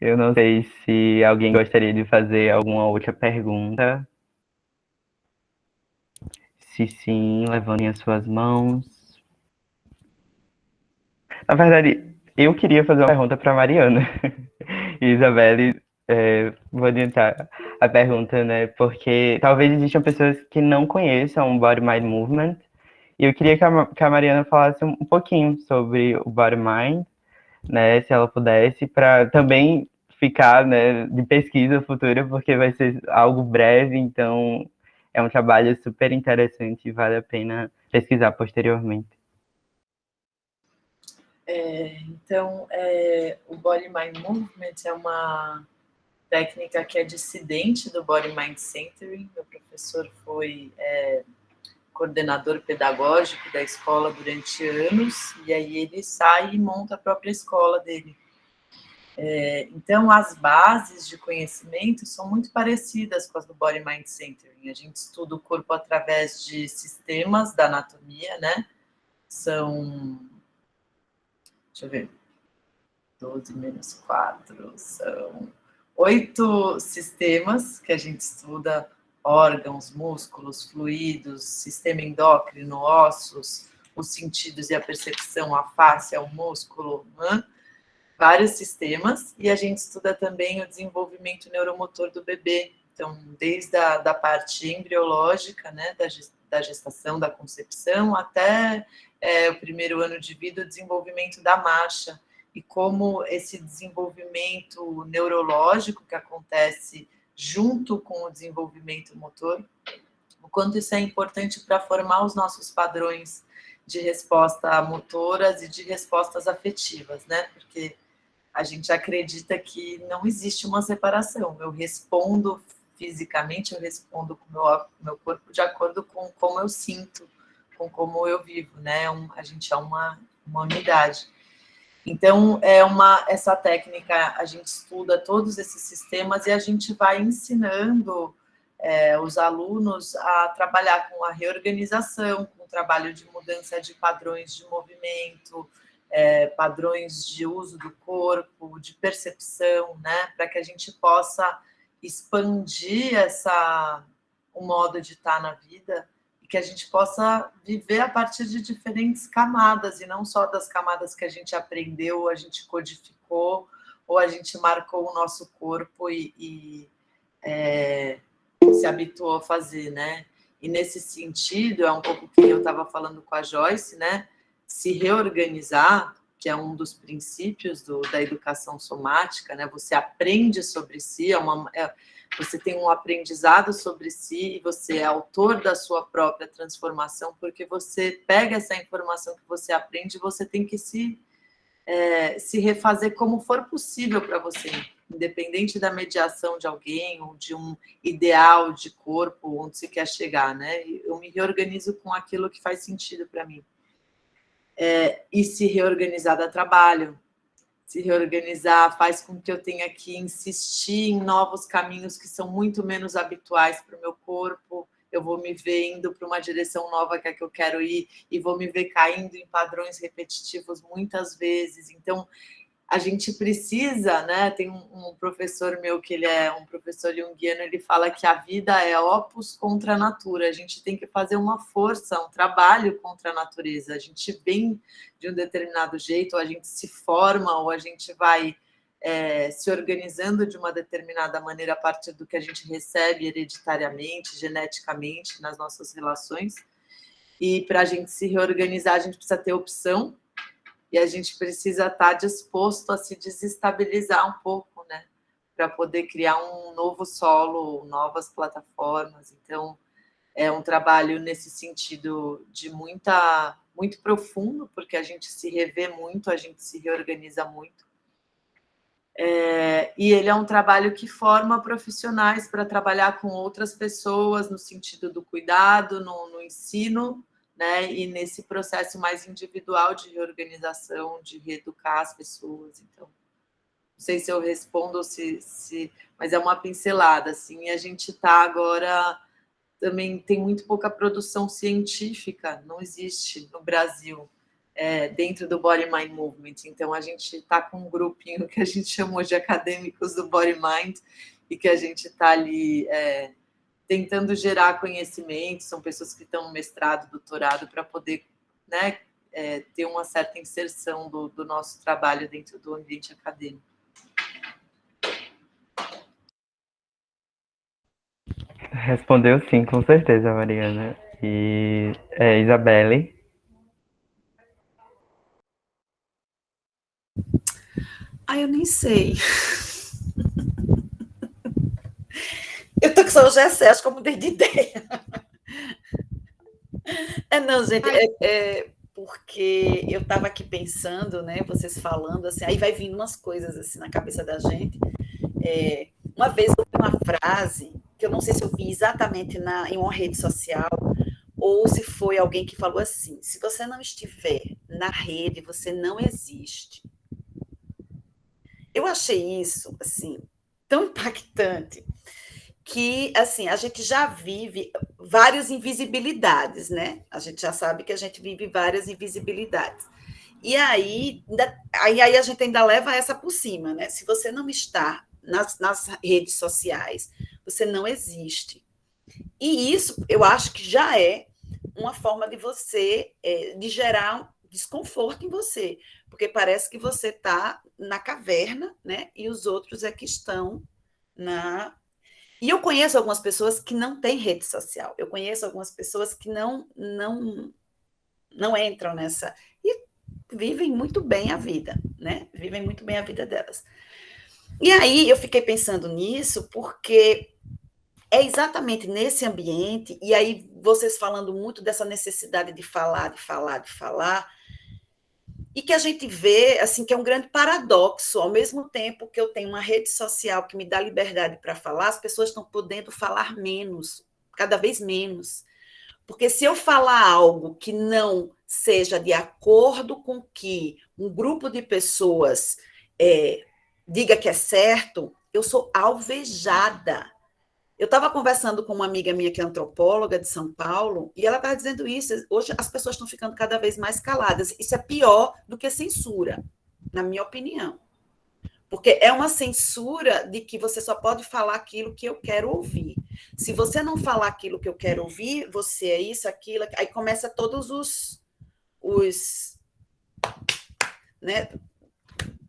S1: Eu não sei se alguém gostaria de fazer alguma outra pergunta. Se sim, levantem as suas mãos. Na verdade, eu queria fazer uma pergunta para Mariana. E Isabelle, vou adiantar a pergunta, né? Porque talvez existam pessoas que não conheçam o Body Mind Movement. E eu queria que a Mariana falasse um pouquinho sobre o Body Mind, né? Se ela pudesse, para também ficar, né, de pesquisa futura, porque vai ser algo breve, então é um trabalho super interessante e vale a pena pesquisar posteriormente.
S2: Então, o Body Mind Movement é uma técnica que é dissidente do Body Mind Centering. Meu professor foi coordenador pedagógico da escola durante anos, e aí ele sai e monta a própria escola dele. Então, as bases de conhecimento são muito parecidas com as do Body Mind Centering. A gente estuda o corpo através de sistemas da anatomia, né? São, deixa eu ver, 12 menos 4, são 8 sistemas que a gente estuda: órgãos, músculos, fluidos, sistema endócrino, ossos, os sentidos e a percepção, a face, o músculo, né? Vários sistemas, e a gente estuda também o desenvolvimento neuromotor do bebê. Então, desde a parte embriológica, né, da gestação, da concepção, até o primeiro ano de vida, o desenvolvimento da marcha, e como esse desenvolvimento neurológico que acontece junto com o desenvolvimento motor, o quanto isso é importante para formar os nossos padrões de resposta motoras e de respostas afetivas, né? Porque a gente acredita que não existe uma separação. Eu respondo fisicamente, eu respondo com o meu corpo de acordo com como eu sinto, com como eu vivo, né? A gente é uma unidade. Então, essa técnica, a gente estuda todos esses sistemas e a gente vai ensinando os alunos a trabalhar com a reorganização, com o trabalho de mudança de padrões de movimento, padrões de uso do corpo, de percepção, né, para que a gente possa expandir o modo de estar na vida e que a gente possa viver a partir de diferentes camadas, e não só das camadas que a gente aprendeu, a gente codificou, ou a gente marcou o nosso corpo e se habituou a fazer, né? E nesse sentido, é um pouco que eu estava falando com a Joyce, né? Se reorganizar, que é um dos princípios da educação somática, né? Você aprende sobre si, você tem um aprendizado sobre si e você é autor da sua própria transformação, porque você pega essa informação que você aprende e você tem que se refazer como for possível para você, independente da mediação de alguém ou de um ideal de corpo onde você quer chegar, né? Eu me reorganizo com aquilo que faz sentido para mim. E se reorganizar dá trabalho. Se reorganizar faz com que eu tenha que insistir em novos caminhos que são muito menos habituais para o meu corpo. Eu vou me ver indo para uma direção nova que é que eu quero ir e vou me ver caindo em padrões repetitivos muitas vezes. Então, a gente precisa, né? Tem um professor meu, que ele é um professor junguiano, ele fala que a vida é opus contra a natura. A gente tem que fazer uma força, um trabalho contra a natureza. A gente vem de um determinado jeito, ou a gente se forma, ou a gente vai se organizando de uma determinada maneira a partir do que a gente recebe hereditariamente, geneticamente, nas nossas relações. E para a gente se reorganizar, a gente precisa ter opção, e a gente precisa estar disposto a se desestabilizar um pouco, né? Para poder criar um novo solo, novas plataformas. Então, é um trabalho nesse sentido de muito profundo, porque a gente se revê muito, a gente se reorganiza muito. E ele é um trabalho que forma profissionais para trabalhar com outras pessoas no sentido do cuidado, no ensino, né? E nesse processo mais individual de reorganização, de reeducar as pessoas. Então, não sei se eu respondo, mas é uma pincelada, assim. E a gente está agora, também tem muito pouca produção científica, não existe no Brasil, dentro do Body Mind Movement. Então, a gente está com um grupinho que a gente chamou de acadêmicos do Body Mind, e que a gente está ali tentando gerar conhecimento. São pessoas que estão no mestrado, doutorado, para poder, né, ter uma certa inserção do nosso trabalho dentro do ambiente acadêmico.
S1: Respondeu sim, com certeza, Mariana. E Isabelle?
S5: Eu nem sei. Eu tô com só o Gessé, acho que eu mudei de ideia. Não, gente, porque eu estava aqui pensando, né, vocês falando, assim, aí vai vindo umas coisas assim na cabeça da gente. Uma vez eu vi uma frase, que eu não sei se eu vi exatamente em uma rede social, ou se foi alguém que falou assim: se você não estiver na rede, você não existe. Eu achei isso, assim, tão impactante, que, assim, a gente já vive várias invisibilidades, né? A gente já sabe que a gente vive várias invisibilidades. E aí a gente ainda leva essa por cima, né? Se você não está nas redes sociais, você não existe. E isso, eu acho que já é uma forma de você, de gerar um desconforto em você, porque parece que você está na caverna, né? E os outros é que estão na... E eu conheço algumas pessoas que não têm rede social, eu conheço algumas pessoas que não entram nessa, e vivem muito bem a vida, né? Vivem muito bem a vida delas. E aí eu fiquei pensando nisso, porque é exatamente nesse ambiente, e aí vocês falando muito dessa necessidade de falar, de falar, de falar, e que a gente vê, assim, que é um grande paradoxo, ao mesmo tempo que eu tenho uma rede social que me dá liberdade para falar, as pessoas estão podendo falar menos, cada vez menos. Porque se eu falar algo que não seja de acordo com que um grupo de pessoas diga que é certo, eu sou alvejada. Eu estava conversando com uma amiga minha que é antropóloga de São Paulo, e ela estava dizendo isso. Hoje as pessoas estão ficando cada vez mais caladas. Isso é pior do que censura, na minha opinião. Porque é uma censura de que você só pode falar aquilo que eu quero ouvir. Se você não falar aquilo que eu quero ouvir, você é isso, aquilo, aí começa todos né,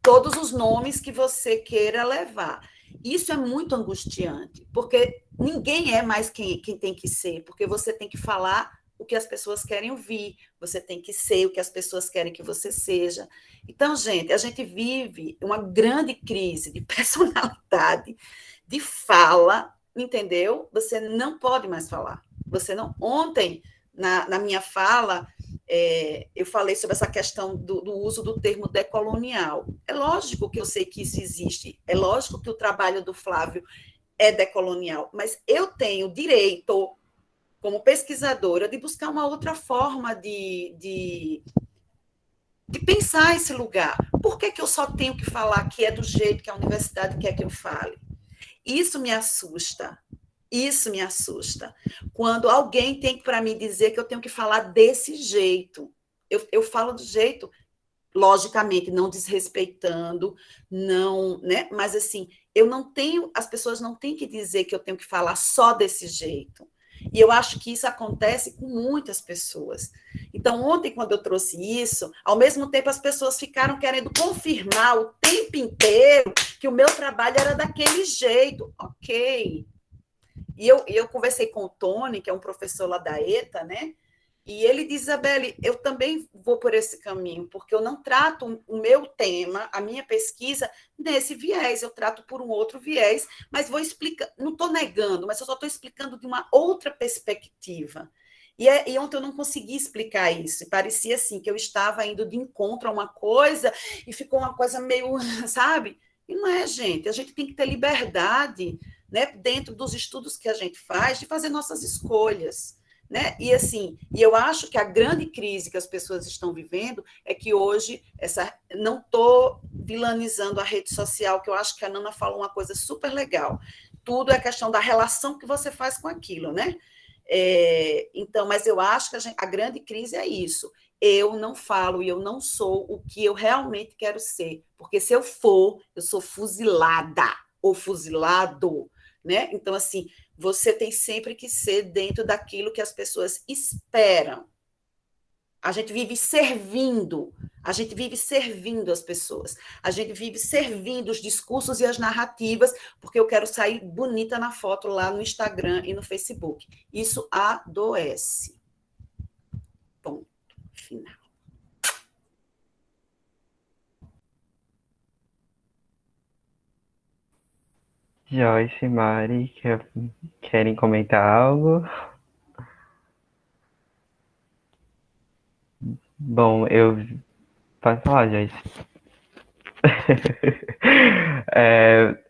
S5: todos os nomes que você queira levar. Isso é muito angustiante, porque ninguém é mais quem tem que ser, porque você tem que falar o que as pessoas querem ouvir, você tem que ser o que as pessoas querem que você seja. Então, gente, a gente vive uma grande crise de personalidade, de fala, entendeu? Você não pode mais falar. Você não. Ontem, na minha fala, eu falei sobre essa questão do uso do termo decolonial. É lógico que eu sei que isso existe, é lógico que o trabalho do Flávio é decolonial, mas eu tenho direito, como pesquisadora, de buscar uma outra forma de pensar esse lugar. Por que eu só tenho que falar que é do jeito que a universidade quer que eu fale? Isso me assusta. Isso me assusta. Quando alguém tem para mim dizer que eu tenho que falar desse jeito. Eu falo do jeito, logicamente, não desrespeitando, não, né? Mas assim, eu não tenho, as pessoas não têm que dizer que eu tenho que falar só desse jeito. E eu acho que isso acontece com muitas pessoas. Então, ontem, quando eu trouxe isso, ao mesmo tempo as pessoas ficaram querendo confirmar o tempo inteiro que o meu trabalho era daquele jeito. Ok. E eu conversei com o Tony, que é um professor lá da ETA, né? E ele diz: Isabelle, eu também vou por esse caminho, porque eu não trato o meu tema, a minha pesquisa, nesse viés, eu trato por um outro viés, mas vou explicar, não estou negando, mas eu só estou explicando de uma outra perspectiva. E ontem eu não consegui explicar isso, e parecia assim, que eu estava indo de encontro a uma coisa, e ficou uma coisa meio, sabe? E não é, gente, a gente tem que ter liberdade, né, dentro dos estudos que a gente faz, de fazer nossas escolhas. Né? E assim, e eu acho que a grande crise que as pessoas estão vivendo é que hoje não estou vilanizando a rede social, que eu acho que a Nana falou uma coisa super legal. Tudo é questão da relação que você faz com aquilo, né? Então, mas eu acho que a grande crise é isso. Eu não falo e eu não sou o que eu realmente quero ser, porque se eu for, eu sou fuzilada ou fuzilado, né? Então, assim, você tem sempre que ser dentro daquilo que as pessoas esperam. A gente vive servindo as pessoas, a gente vive servindo os discursos e as narrativas, porque eu quero sair bonita na foto lá no Instagram e no Facebook. Isso adoece. Ponto final.
S1: Joyce, Mari, querem comentar algo? Bom, eu. Pode falar, Joyce.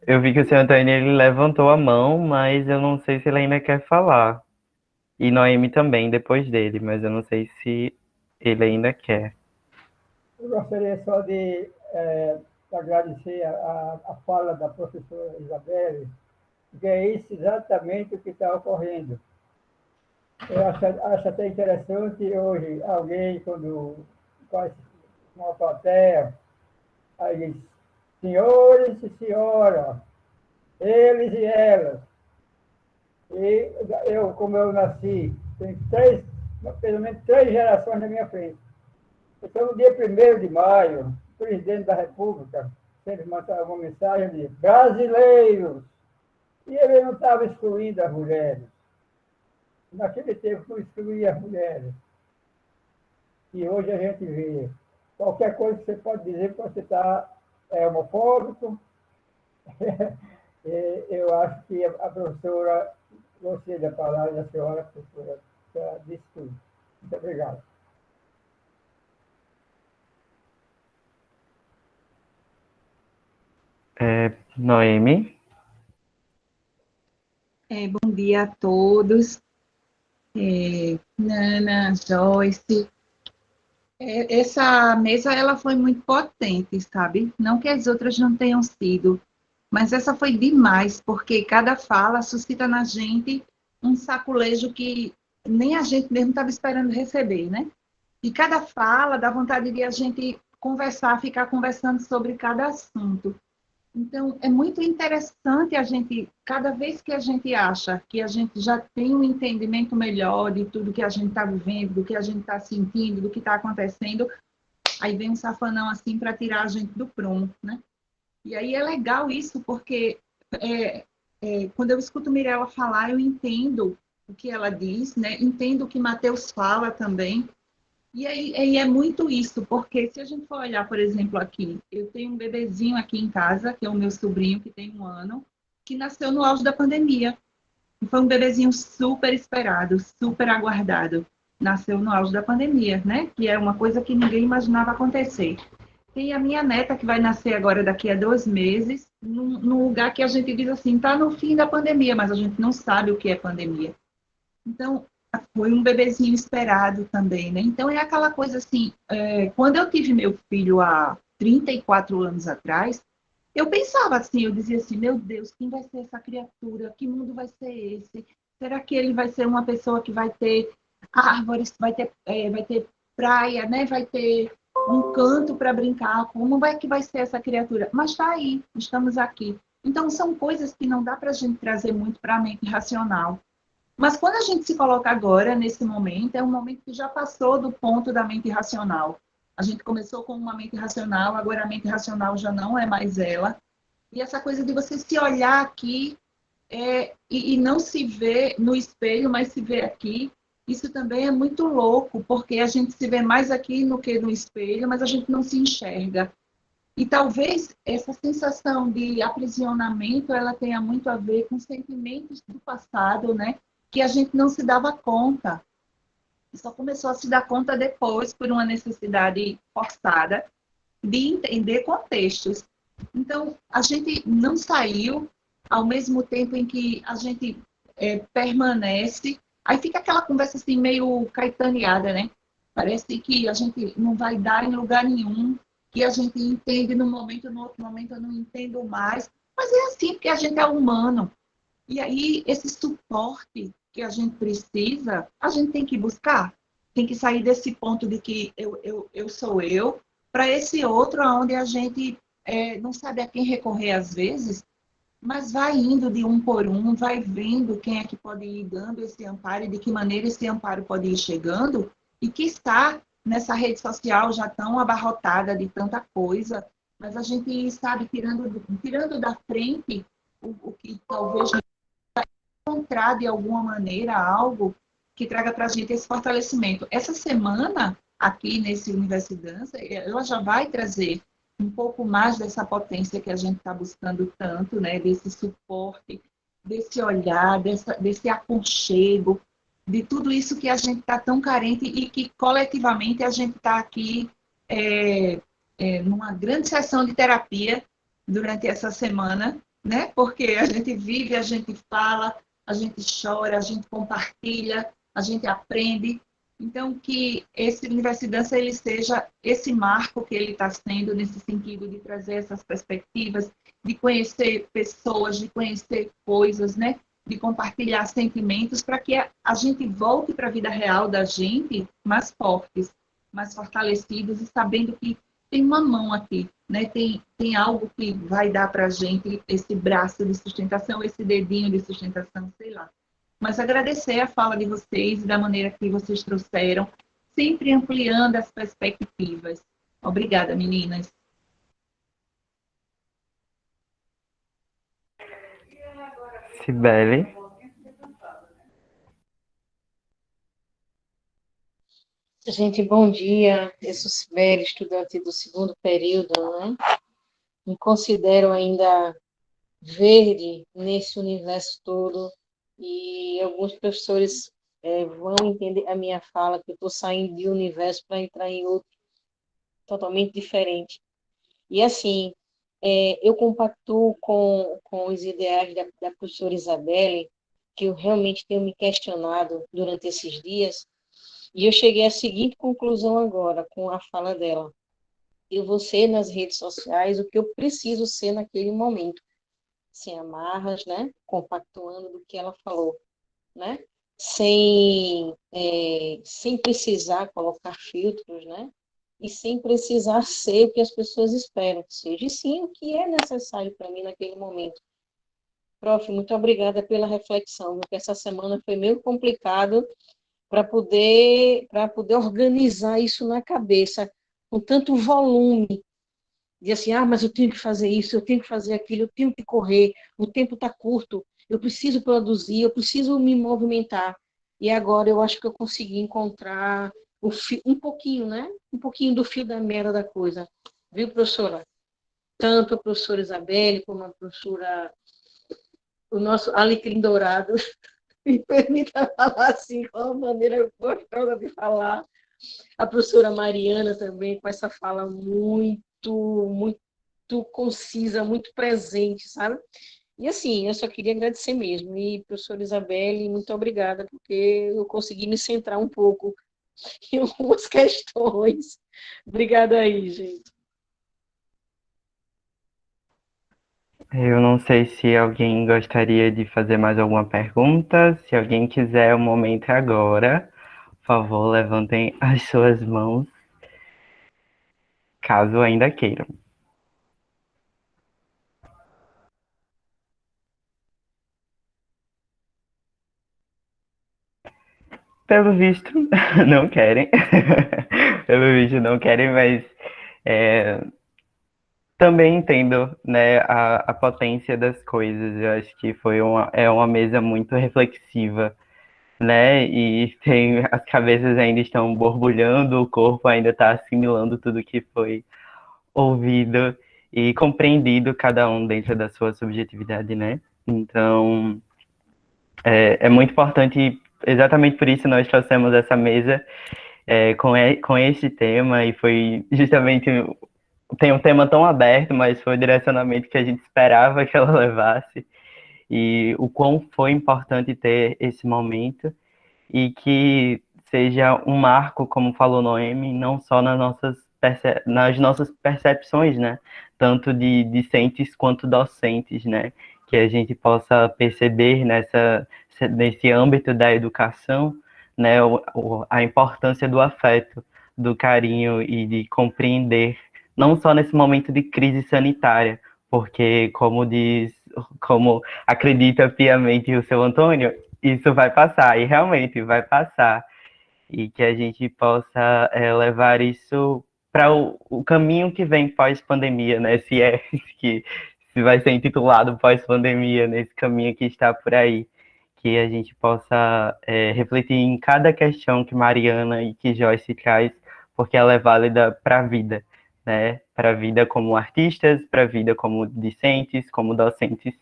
S1: Eu vi que o senhor Antônio ele levantou a mão, mas eu não sei se ele ainda quer falar. E Noemi também, depois dele, mas eu não sei se ele ainda quer.
S6: Eu gostaria só de agradecer a fala da professora Isabelle, porque é isso exatamente o que está ocorrendo. Eu acho até interessante hoje alguém, quando faz uma plateia, aí diz, senhores e senhoras, eles e elas. E eu, como eu nasci, tem pelo menos 3 gerações na minha frente. Então, no dia 1º de maio, o presidente da República sempre mandava uma mensagem de brasileiros, e ele não estava excluindo as mulheres. Naquele tempo não excluía as mulheres. E hoje a gente vê qualquer coisa que você pode dizer que você está homofóbico. Eu acho que a professora, gostei da palavra da senhora, professora, disse tudo. Muito obrigado.
S1: Noemi?
S9: Bom dia a todos. Nana, Joyce. Essa mesa ela foi muito potente, sabe? Não que as outras não tenham sido, mas essa foi demais, porque cada fala suscita na gente um saculejo que nem a gente mesmo estava esperando receber, né? E cada fala dá vontade de a gente conversar, ficar conversando sobre cada assunto. Então, é muito interessante a gente, cada vez que a gente acha que a gente já tem um entendimento melhor de tudo que a gente está vivendo, do que a gente está sentindo, do que está acontecendo, aí vem um safanão assim para tirar a gente do prumo, né? E aí é legal isso, porque quando eu escuto Mirella falar, eu entendo o que ela diz, né? Entendo o que Mateus fala também. E aí é muito isso, porque se a gente for olhar, por exemplo, aqui, eu tenho um bebezinho aqui em casa, que é o meu sobrinho, que tem 1 ano, que nasceu no auge da pandemia. E foi um bebezinho super esperado, super aguardado. Nasceu no auge da pandemia, né? Que é uma coisa que ninguém imaginava acontecer. Tem a minha neta, que vai nascer agora daqui a 2 meses, num lugar que a gente diz assim, está no fim da pandemia, mas a gente não sabe o que é pandemia. Então, foi um bebezinho esperado também, né? Então, é aquela coisa assim, quando eu tive meu filho há 34 anos atrás, eu pensava assim, eu dizia assim, meu Deus, quem vai ser essa criatura? Que mundo vai ser esse? Será que ele vai ser uma pessoa que vai ter árvores, vai ter praia, né? Vai ter um canto para brincar? Como vai que vai ser essa criatura? Mas está aí, estamos aqui. Então, são coisas que não dá para a gente trazer muito para a mente racional. Mas quando a gente se coloca agora, nesse momento, é um momento que já passou do ponto da mente racional. A gente começou com uma mente racional, agora a mente racional já não é mais ela. E essa coisa de você se olhar aqui e não se ver no espelho, mas se ver aqui, isso também é muito louco, porque a gente se vê mais aqui do que no espelho, mas a gente não se enxerga. E talvez essa sensação de aprisionamento, ela tenha muito a ver com sentimentos do passado, né? Que a gente não se dava conta. Só começou a se dar conta depois, por uma necessidade forçada de entender contextos. Então, a gente não saiu ao mesmo tempo em que a gente permanece. Aí fica aquela conversa assim meio caetaneada, né? Parece que a gente não vai dar em lugar nenhum, que a gente entende num momento, no outro momento eu não entendo mais. Mas é assim, porque a gente é humano. E aí, esse suporte que a gente precisa, a gente tem que buscar. Tem que sair desse ponto de que eu sou eu, para esse outro onde a gente não sabe a quem recorrer às vezes, mas vai indo de um por um, vai vendo quem é que pode ir dando esse amparo e de que maneira esse amparo pode ir chegando, e que está nessa rede social já tão abarrotada de tanta coisa, mas a gente, sabe, tirando da frente o que talvez encontrar de alguma maneira algo que traga para a gente esse fortalecimento. Essa semana, aqui nesse Universo Dança, ela já vai trazer um pouco mais dessa potência que a gente está buscando tanto, né? Desse suporte, desse olhar, desse aconchego, de tudo isso que a gente está tão carente e que coletivamente a gente está aqui numa grande sessão de terapia durante essa semana, né? Porque a gente vive, a gente fala, a gente chora, a gente compartilha, a gente aprende. Então, que esse Universo de Dança ele seja esse marco que ele está sendo nesse sentido de trazer essas perspectivas, de conhecer pessoas, de conhecer coisas, né? De compartilhar sentimentos para que a gente volte para a vida real da gente mais fortes, mais fortalecidos e sabendo que tem uma mão aqui, né? Tem algo que vai dar para a gente esse braço de sustentação, esse dedinho de sustentação, sei lá. Mas agradecer a fala de vocês e da maneira que vocês trouxeram, sempre ampliando as perspectivas. Obrigada, meninas.
S1: Cibele.
S10: Gente, bom dia. Eu sou Cibele, estudante do segundo período, né? Me considero ainda verde nesse universo todo e alguns professores vão entender a minha fala, que eu estou saindo de um universo para entrar em outro totalmente diferente. E assim, eu compactuo com os ideais da professora Isabelle, que eu realmente tenho me questionado durante esses dias, e eu cheguei à seguinte conclusão agora, com a fala dela. Eu vou ser nas redes sociais o que eu preciso ser naquele momento, sem amarras, né? Compactuando do que ela falou, né? Sem precisar colocar filtros, né? E sem precisar ser o que as pessoas esperam que seja, e sim o que é necessário para mim naquele momento. Prof, muito obrigada pela reflexão, porque essa semana foi meio complicado para poder organizar isso na cabeça, com tanto volume, de assim, mas eu tenho que fazer isso, eu tenho que fazer aquilo, eu tenho que correr, o tempo está curto, eu preciso produzir, eu preciso me movimentar. E agora eu acho que eu consegui encontrar um pouquinho, né? Um pouquinho do fio da meada da coisa. Viu, professora? Tanto a professora Isabelle como a professora, o nosso Alecrim Dourado, me permita falar assim, com uma maneira gostosa de falar. A professora Mariana também, com essa fala muito concisa, muito presente, sabe? E assim, eu só queria agradecer mesmo. E, professora Isabelle, muito obrigada, porque eu consegui me centrar um pouco em algumas questões. Obrigada aí, gente.
S1: Eu não sei se alguém gostaria de fazer mais alguma pergunta. Se alguém quiser, o momento é agora. Por favor, levantem as suas mãos, caso ainda queiram. Pelo visto, não querem. Pelo visto, não querem, mas é, também entendo, né, a potência das coisas. Eu acho que é uma mesa muito reflexiva, né? E as cabeças ainda estão borbulhando, o corpo ainda está assimilando tudo que foi ouvido e compreendido, cada um dentro da sua subjetividade, né? Então, é muito importante, exatamente por isso nós trouxemos essa mesa com esse tema, e foi justamente, tem um tema tão aberto, mas foi o direcionamento que a gente esperava que ela levasse, e o quão foi importante ter esse momento, e que seja um marco, como falou Noemi, não só nas nossas percepções, né? Tanto de discentes quanto docentes, né? Que a gente possa perceber nesse âmbito da educação, né? A importância do afeto, do carinho e de compreender, não só nesse momento de crise sanitária, porque, como acredita piamente o seu Antônio, isso vai passar, e realmente vai passar, e que a gente possa levar isso para o caminho que vem pós-pandemia, né? Se vai ser intitulado pós-pandemia, nesse caminho que está por aí, que a gente possa refletir em cada questão que Mariana e que Joyce traz, porque ela é válida para a vida, né? Para a vida como artistas, para a vida como discentes, como docentes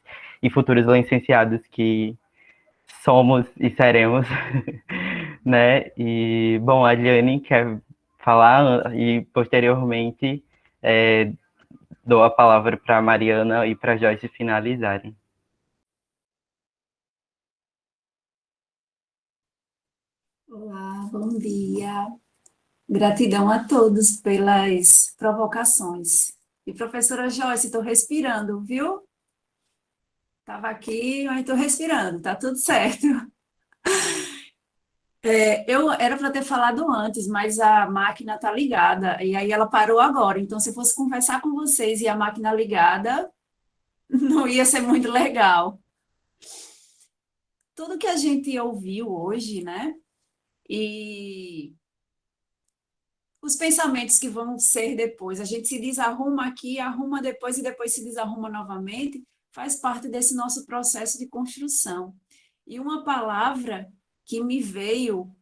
S1: e futuros licenciados que somos e seremos, né? E, bom, a Liane quer falar e, posteriormente, é, dou a palavra para a Mariana e para a Joyce finalizarem.
S11: Olá, bom dia. Gratidão a todos pelas provocações. E professora Joyce, estou respirando, viu? Estava aqui, mas estou respirando, tá tudo certo. Eu era para ter falado antes, mas a máquina está ligada, e aí ela parou agora. Então, se eu fosse conversar com vocês e a máquina ligada, não ia ser muito legal. Tudo que a gente ouviu hoje, né? E os pensamentos que vão ser depois, a gente se desarruma aqui, arruma depois e depois se desarruma novamente, faz parte desse nosso processo de construção. E uma palavra que me veio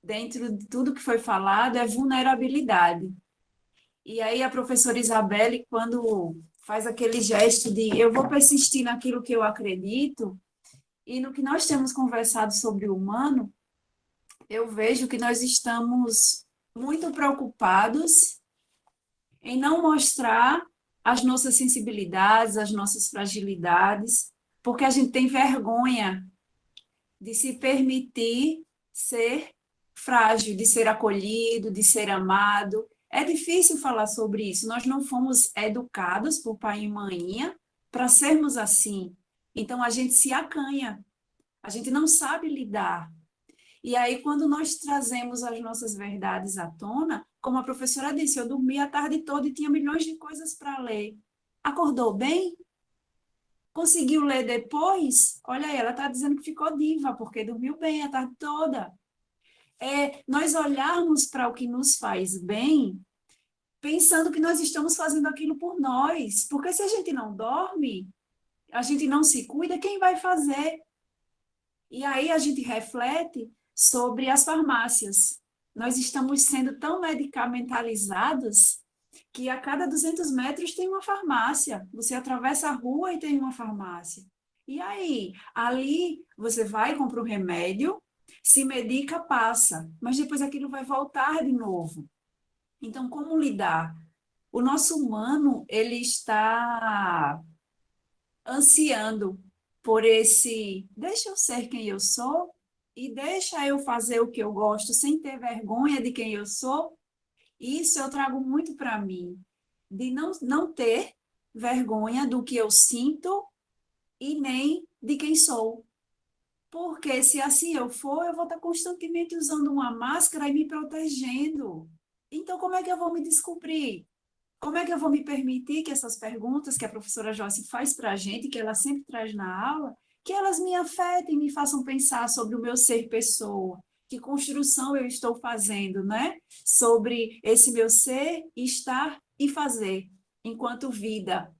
S11: dentro de tudo que foi falado é vulnerabilidade. E aí a professora Isabelle, quando faz aquele gesto de eu vou persistir naquilo que eu acredito, e no que nós temos conversado sobre o humano, eu vejo que nós estamos muito preocupados em não mostrar as nossas sensibilidades, as nossas fragilidades, porque a gente tem vergonha de se permitir ser frágil, de ser acolhido, de ser amado. É difícil falar sobre isso. Nós não fomos educados por pai e mãe para sermos assim. Então a gente se acanha, a gente não sabe lidar. E aí, quando nós trazemos as nossas verdades à tona, como a professora disse, eu dormi a tarde toda e tinha milhões de coisas para ler. Acordou bem? Conseguiu ler depois? Olha aí, ela está dizendo que ficou diva, porque dormiu bem a tarde toda. Nós olharmos para o que nos faz bem, pensando que nós estamos fazendo aquilo por nós. Porque se a gente não dorme, a gente não se cuida, quem vai fazer? E aí a gente reflete sobre as farmácias. Nós estamos sendo tão medicamentalizados que a cada 200 metros tem uma farmácia. Você atravessa a rua e tem uma farmácia. E aí, ali você vai, compra um remédio, se medica, passa, mas depois aquilo vai voltar de novo. Então, como lidar? O nosso humano, ele está ansiando por esse, deixa eu ser quem eu sou e deixa eu fazer o que eu gosto sem ter vergonha de quem eu sou. Isso eu trago muito para mim, de não ter vergonha do que eu sinto e nem de quem sou. Porque se assim eu for, eu vou estar constantemente usando uma máscara e me protegendo. Então, como é que eu vou me descobrir? Como é que eu vou me permitir que essas perguntas que a professora Joyce faz para a gente, que ela sempre traz na aula, que elas me afetem, me façam pensar sobre o meu ser pessoa, que construção eu estou fazendo, né? Sobre esse meu ser, estar e fazer, enquanto vida,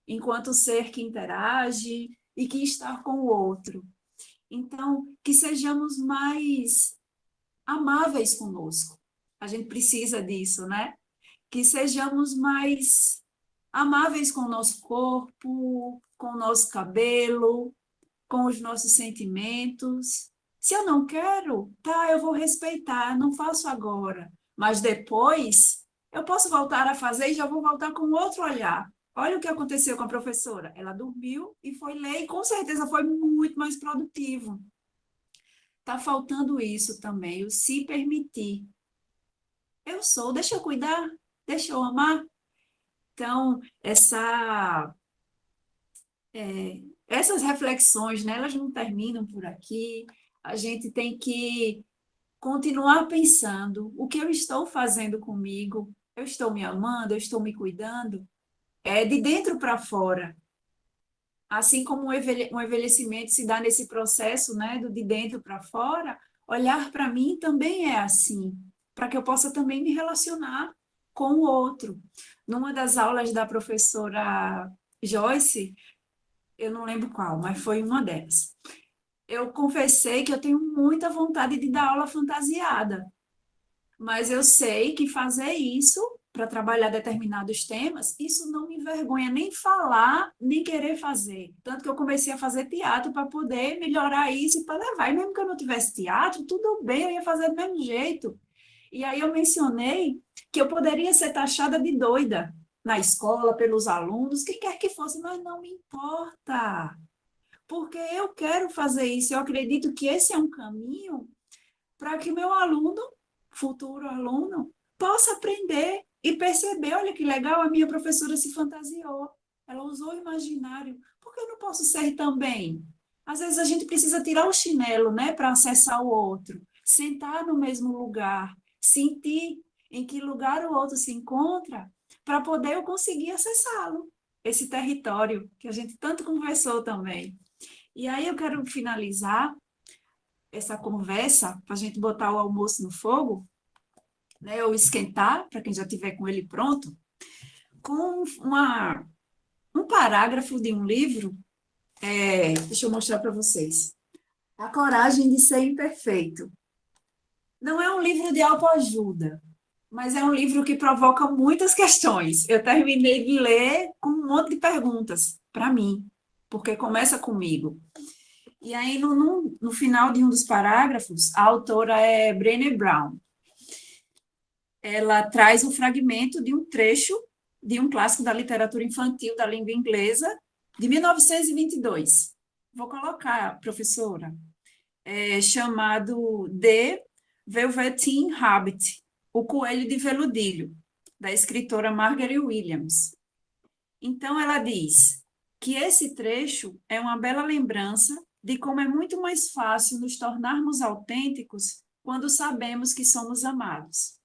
S11: enquanto ser que interage e que está com o outro. Então, que sejamos mais amáveis conosco. A gente precisa disso, né? Que sejamos mais amáveis com o nosso corpo, com o nosso cabelo, com os nossos sentimentos. Se eu não quero, tá, eu vou respeitar, não faço agora. Mas depois, eu posso voltar a fazer e já vou voltar com outro olhar. Olha o que aconteceu com a professora. Ela dormiu e foi ler e com certeza foi muito mais produtivo. Está faltando isso também, o se permitir. Eu sou, deixa eu cuidar, deixa eu amar. Então, essas reflexões, né, elas não terminam por aqui. A gente tem que continuar pensando o que eu estou fazendo comigo. Eu estou me amando, eu estou me cuidando. É de dentro para fora. Assim como um envelhecimento se dá nesse processo, né, do de dentro para fora, olhar para mim também é assim, para que eu possa também me relacionar com o outro. Numa das aulas da professora Joyce, eu não lembro qual, mas foi uma delas, eu confessei que eu tenho muita vontade de dar aula fantasiada, mas eu sei que fazer isso para trabalhar determinados temas, isso não me envergonha nem falar, nem querer fazer. Tanto que eu comecei a fazer teatro para poder melhorar isso e para levar. E mesmo que eu não tivesse teatro, tudo bem, eu ia fazer do mesmo jeito. E aí eu mencionei que eu poderia ser taxada de doida na escola, pelos alunos, que quer que fosse, mas não me importa. Porque eu quero fazer isso, eu acredito que esse é um caminho para que o meu aluno, futuro aluno, possa aprender e perceber, olha que legal, a minha professora se fantasiou, ela usou o imaginário, por que eu não posso ser também? Às vezes a gente precisa tirar o chinelo, né, para acessar o outro, sentar no mesmo lugar, sentir em que lugar o outro se encontra, para poder eu conseguir acessá-lo, esse território que a gente tanto conversou também. E aí eu quero finalizar essa conversa, para a gente botar o almoço no fogo, né, ou esquentar, para quem já tiver com ele pronto, com um parágrafo de um livro, deixa eu mostrar para vocês. A Coragem de Ser Imperfeito. Não é um livro de autoajuda, mas é um livro que provoca muitas questões. Eu terminei de ler com um monte de perguntas para mim, porque começa comigo. E aí, no final de um dos parágrafos, a autora é Brené Brown. Ela traz um fragmento de um trecho de um clássico da literatura infantil da língua inglesa, de 1922. Vou colocar, professora, chamado The Velveteen Rabbit, O Coelho de Veludilho, da escritora Margaret Williams. Então, ela diz que esse trecho é uma bela lembrança de como é muito mais fácil nos tornarmos autênticos quando sabemos que somos amados.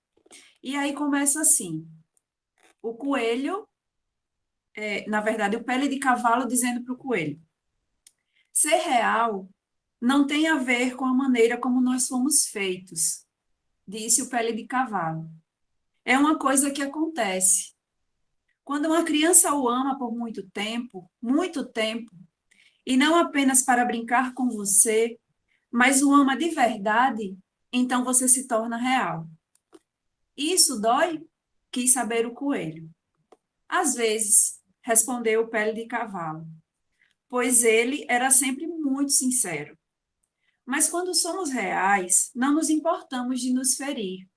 S11: E aí começa assim, o coelho, na verdade, o pele de cavalo dizendo para o coelho, ser real não tem a ver com a maneira como nós fomos feitos, disse o pele de cavalo. É uma coisa que acontece. Quando uma criança o ama por muito tempo, e não apenas para brincar com você, mas o ama de verdade, então você se torna real. Isso dói? Quis saber o coelho. Às vezes, respondeu o pele de cavalo, pois ele era sempre muito sincero. Mas quando somos reais, não nos importamos de nos ferir.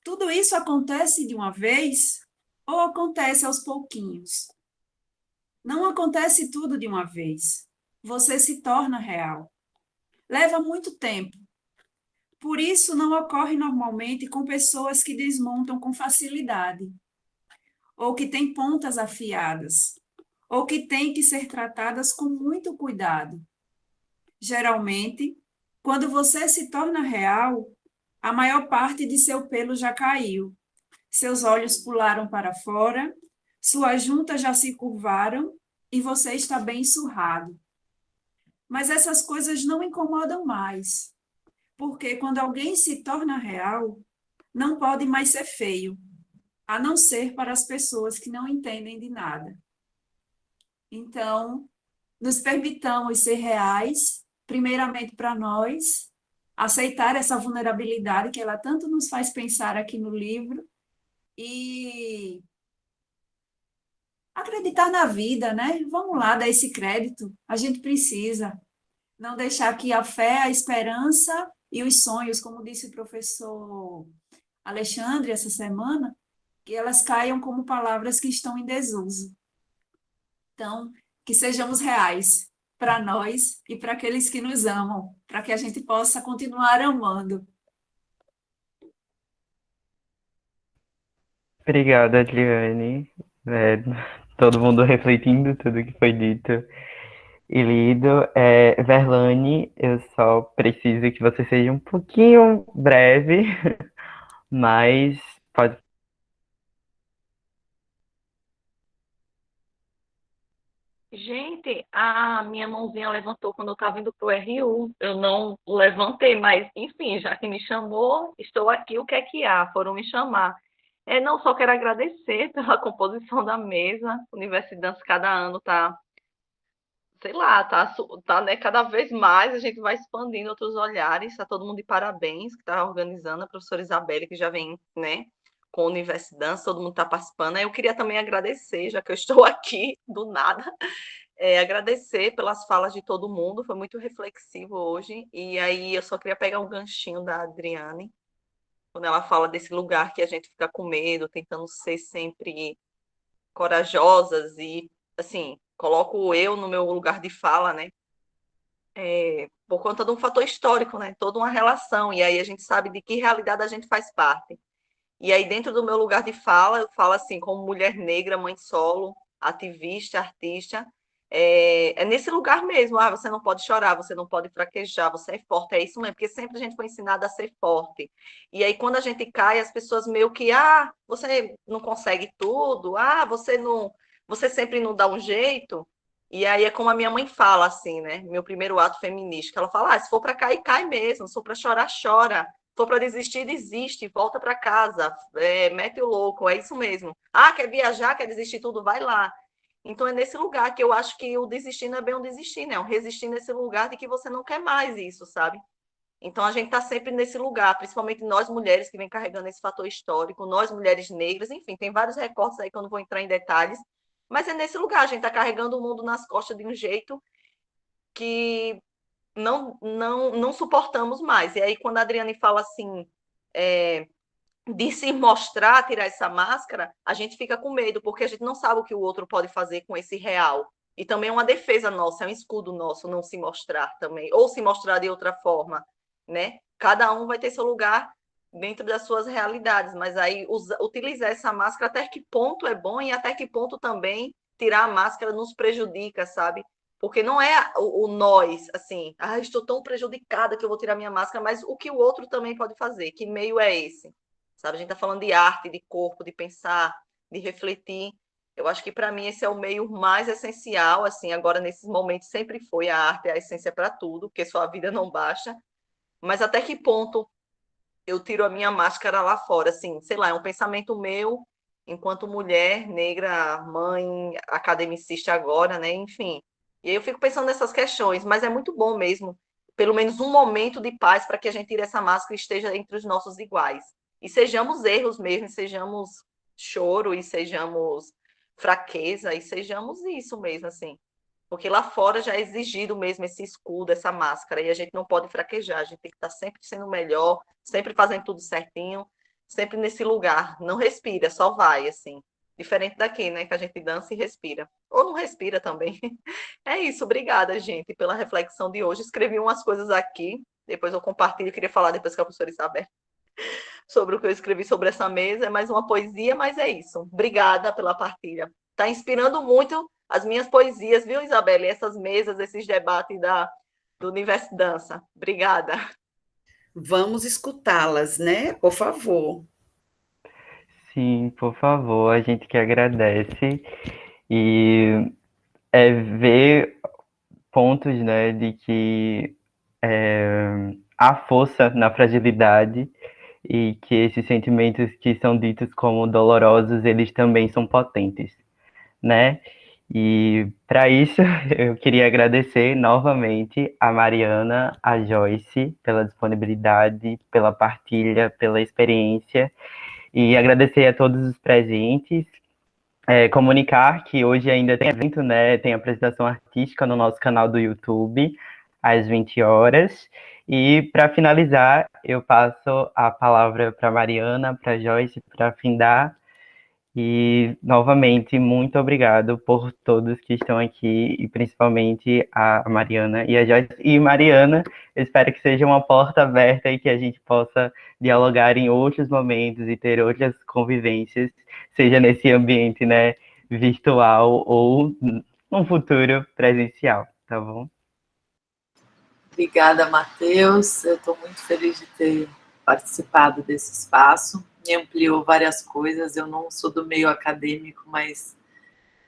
S11: Tudo isso acontece de uma vez ou acontece aos pouquinhos? Não acontece tudo de uma vez. Você se torna real. Leva muito tempo. Por isso, não ocorre normalmente com pessoas que desmontam com facilidade, ou que têm pontas afiadas, ou que têm que ser tratadas com muito cuidado. Geralmente, quando você se torna real, a maior parte de seu pelo já caiu, seus olhos pularam para fora, suas juntas já se curvaram e você está bem surrado. Mas essas coisas não incomodam mais, porque quando alguém se torna real, não pode mais ser feio, a não ser para as pessoas que não entendem de nada. Então, nos permitamos ser reais, primeiramente para nós, aceitar essa vulnerabilidade que ela tanto nos faz pensar aqui no livro e acreditar na vida, né? Vamos lá, dar esse crédito, a gente precisa. Não deixar que a fé, a esperança e os sonhos, como disse o professor Alexandre essa semana, que elas caiam como palavras que estão em desuso. Então, que sejamos reais para nós e para aqueles que nos amam, para que a gente possa continuar amando.
S1: Obrigada, Adriane. Todo mundo refletindo tudo que foi dito e lido. Verlane, eu só preciso que você seja um pouquinho breve, mas pode.
S12: Gente, a minha mãozinha levantou quando eu estava indo para o RU. Eu não levantei, mas, enfim, já que me chamou, estou aqui, o que é que há? Foram me chamar. Não, só quero agradecer pela composição da mesa. O Universo de Dança cada ano tá, sei lá, tá, né, cada vez mais a gente vai expandindo outros olhares. Tá todo mundo de parabéns que está organizando, a professora Isabelle, que já vem, né, com o Universo Dança, todo mundo está participando. Eu queria também agradecer, já que eu estou aqui do nada, agradecer pelas falas de todo mundo, foi muito reflexivo hoje. E aí eu só queria pegar um ganchinho da Adriane, quando ela fala desse lugar que a gente fica com medo, tentando ser sempre corajosas e, assim, coloco eu no meu lugar de fala, né? Por conta de um fator histórico, né? Toda uma relação, e aí a gente sabe de que realidade a gente faz parte. E aí, dentro do meu lugar de fala, eu falo assim, como mulher negra, mãe solo, ativista, artista, nesse lugar mesmo. Você não pode chorar, você não pode fraquejar, você é forte, é isso mesmo, porque sempre a gente foi ensinada a ser forte. E aí, quando a gente cai, as pessoas meio que, você não consegue tudo, você sempre não dá um jeito. E aí é como a minha mãe fala, assim, né? Meu primeiro ato feminista, ela fala, se for para cair, cai mesmo, se for para chorar, chora. Se for para desistir, desiste, volta para casa, mete o louco, é isso mesmo. Quer viajar, quer desistir tudo, vai lá. Então é nesse lugar que eu acho que o desistir não é bem um desistir, né? É um resistir nesse lugar de que você não quer mais isso, sabe? Então a gente está sempre nesse lugar, principalmente nós mulheres que vem carregando esse fator histórico, nós mulheres negras, enfim, tem vários recortes aí que eu não vou entrar em detalhes, mas é nesse lugar, a gente está carregando o mundo nas costas de um jeito que não suportamos mais. E aí, quando a Adriane fala assim, de se mostrar, tirar essa máscara, a gente fica com medo, porque a gente não sabe o que o outro pode fazer com esse real. E também é uma defesa nossa, é um escudo nosso não se mostrar também, ou se mostrar de outra forma, né? Cada um vai ter seu lugar dentro das suas realidades, mas aí utilizar essa máscara até que ponto é bom e até que ponto também tirar a máscara nos prejudica, sabe? Porque não é o nós, assim, estou tão prejudicada que eu vou tirar minha máscara, mas o que o outro também pode fazer, que meio é esse? Sabe? A gente está falando de arte, de corpo, de pensar, de refletir. Eu acho que para mim esse é o meio mais essencial, assim, agora nesses momentos sempre foi a arte, a essência para tudo, porque só a vida não basta. Mas até que ponto eu tiro a minha máscara lá fora, assim, sei lá, é um pensamento meu enquanto mulher negra, mãe, academicista agora, né? Enfim. E aí eu fico pensando nessas questões, mas é muito bom mesmo, pelo menos um momento de paz para que a gente tire essa máscara e esteja entre os nossos iguais. E sejamos erros mesmo, sejamos choro, e sejamos fraqueza, e sejamos isso mesmo, assim. Porque lá fora já é exigido mesmo esse escudo, essa máscara, e a gente não pode fraquejar, a gente tem que estar sempre sendo melhor, sempre fazendo tudo certinho, sempre nesse lugar. Não respira, só vai, assim. Diferente daqui, né, que a gente dança e respira. Ou não respira também. É isso, obrigada, gente, pela reflexão de hoje. Escrevi umas coisas aqui, depois eu compartilho, eu queria falar depois com a professora Isabel sobre o que eu escrevi sobre essa mesa, é mais uma poesia, mas é isso. Obrigada pela partilha. Está inspirando muito as minhas poesias, viu, Isabelle? Essas mesas, esses debates do Universo Dança. Obrigada.
S5: Vamos escutá-las, né? Por favor.
S1: Sim, por favor, a gente que agradece. E ver pontos, né, de que há força na fragilidade e que esses sentimentos que são ditos como dolorosos, eles também são potentes, né? E para isso eu queria agradecer novamente a Mariana, a Joyce pela disponibilidade, pela partilha, pela experiência e agradecer a todos os presentes. Comunicar que hoje ainda tem evento, né? Tem apresentação artística no nosso canal do YouTube às 20 horas. E para finalizar, eu passo a palavra para Mariana, para Joyce, para findar. E, novamente, muito obrigado por todos que estão aqui, e principalmente a Mariana e a Joyce. E, Mariana, eu espero que seja uma porta aberta e que a gente possa dialogar em outros momentos e ter outras convivências, seja nesse ambiente, né, virtual ou num futuro presencial, tá bom?
S2: Obrigada, Matheus. Eu estou muito feliz de ter participado desse espaço. Me ampliou várias coisas. Eu não sou do meio acadêmico, mas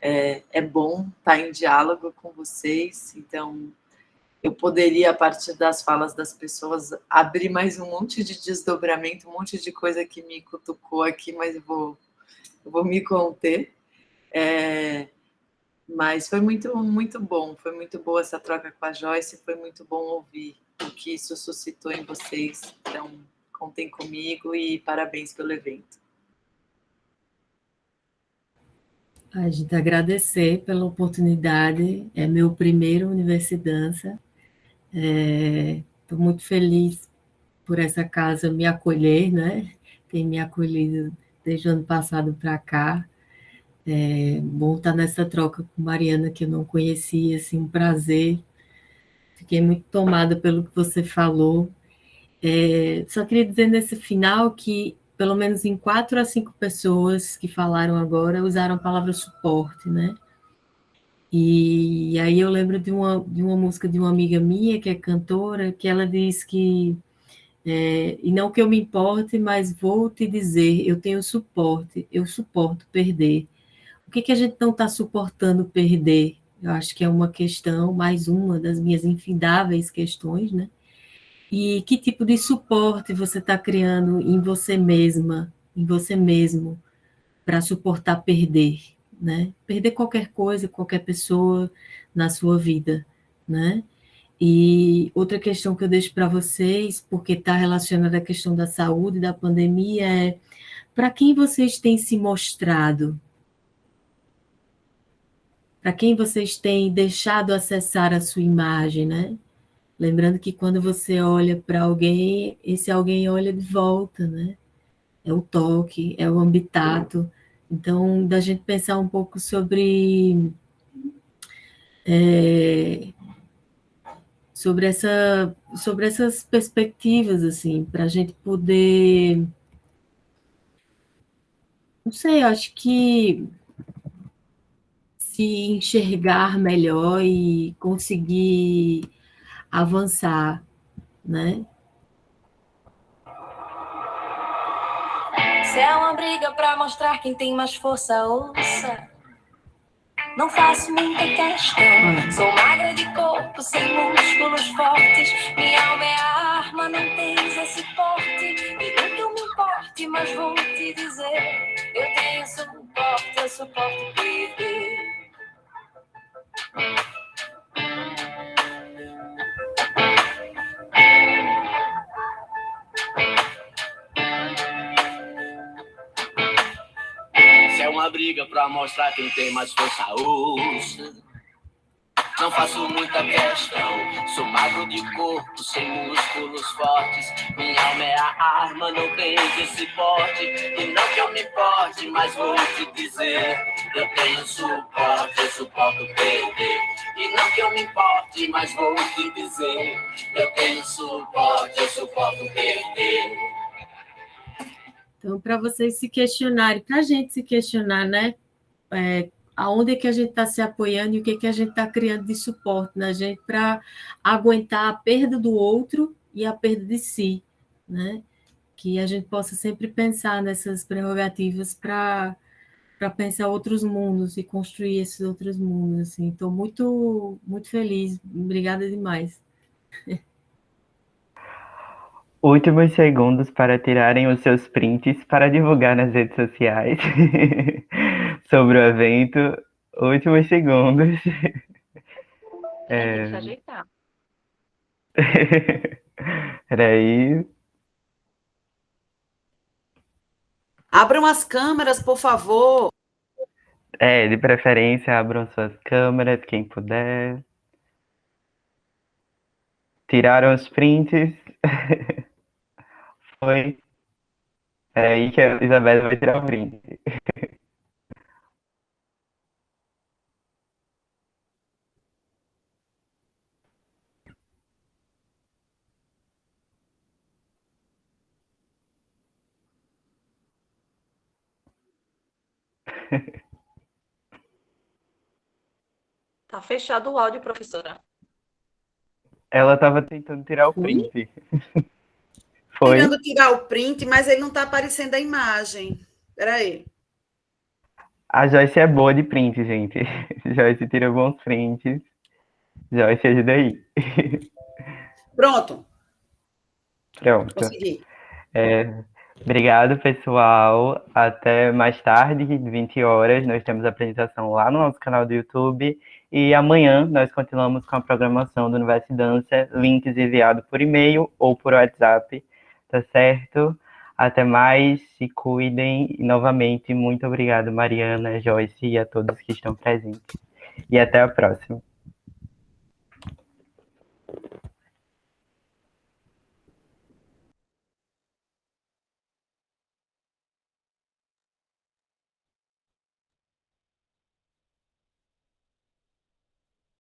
S2: é bom estar em diálogo com vocês. Então, eu poderia, a partir das falas das pessoas, abrir mais um monte de desdobramento, um monte de coisa que me cutucou aqui, mas eu vou me conter. Mas foi muito, muito bom. Foi muito boa essa troca com a Joyce. Foi muito bom ouvir o que isso suscitou em vocês. Então, contem comigo e parabéns pelo evento.
S3: A gente agradecer pela oportunidade, é meu primeiro Universidança. Estou muito feliz por essa casa me acolher, né? Tem me acolhido desde o ano passado para cá. É bom estar nessa troca com Mariana, que eu não conhecia, assim, um prazer. Fiquei muito tomada pelo que você falou. Só queria dizer nesse final que, pelo menos em 4 a 5 pessoas que falaram agora, usaram a palavra suporte, né? E aí eu lembro de uma música de uma amiga minha, que é cantora, que ela diz que, e não que eu me importe, mas vou te dizer, eu tenho suporte, eu suporto perder. O que a gente não está suportando perder? Eu acho que é uma questão, mais uma das minhas infindáveis questões, né? E que tipo de suporte você está criando em você mesma, em você mesmo, para suportar perder, né? Perder qualquer coisa, qualquer pessoa na sua vida, né? E outra questão que eu deixo para vocês, porque está relacionada à questão da saúde, da pandemia, é para quem vocês têm se mostrado? Para quem vocês têm deixado acessar a sua imagem, né? Lembrando que quando você olha para alguém, esse alguém olha de volta, né? É o toque, é o ambitato. Então, da gente pensar um pouco sobre essas perspectivas, assim, para a gente poder, não sei, acho que se enxergar melhor e conseguir avançar, né?
S13: Se é uma briga pra mostrar quem tem mais força, ouça. Não faço muita questão. Sou magra de corpo, sem músculos fortes. Minha alma é a arma, não tens esse porte. E não que eu me importe, mas vou te dizer: eu tenho suporte, eu suporto perder.
S14: Se é uma briga pra mostrar quem tem mais força, ouça. Não faço muita questão. Sou magro de corpo, sem músculos fortes. Minha alma é a arma, não tens esse porte. E não que eu me importe, mas vou te dizer: eu tenho suporte, eu suporto perder. E não que eu me importe, mas vou te dizer: eu tenho suporte, eu suporto perder.
S3: Então, para vocês se questionarem, para a gente se questionar, né? Aonde é que a gente está se apoiando e o que é que a gente está criando de suporte na gente para aguentar a perda do outro e a perda de si, né? Que a gente possa sempre pensar nessas prerrogativas para pensar outros mundos e construir esses outros mundos. Assim. Estou muito, muito feliz. Obrigada demais.
S1: Últimos segundos para tirarem os seus prints para divulgar nas redes sociais sobre o evento. Últimos segundos.
S12: Tem que se ajeitar.
S1: Peraí.
S5: Abram as câmeras, por favor.
S1: De preferência, abram suas câmeras, quem puder. Tiraram os prints. Foi. Peraí que a Isabela vai tirar o print.
S12: Tá fechado o áudio, professora.
S1: Ela estava tentando tirar o print. Foi.
S5: Tentando tirar o print, mas ele não está aparecendo a imagem. Espera aí.
S1: A Joyce é boa de print, gente. Joyce tira bons prints. Joyce, ajuda aí.
S5: Pronto.
S1: Pronto.
S5: Consegui.
S1: Obrigado, pessoal. Até mais tarde, 20 horas. Nós temos a apresentação lá no nosso canal do YouTube. E amanhã nós continuamos com a programação do Universidança. Links enviados por e-mail ou por WhatsApp. Tá certo? Até mais, se cuidem. E, novamente, muito obrigado, Mariana, Joyce e a todos que estão presentes. E até a próxima.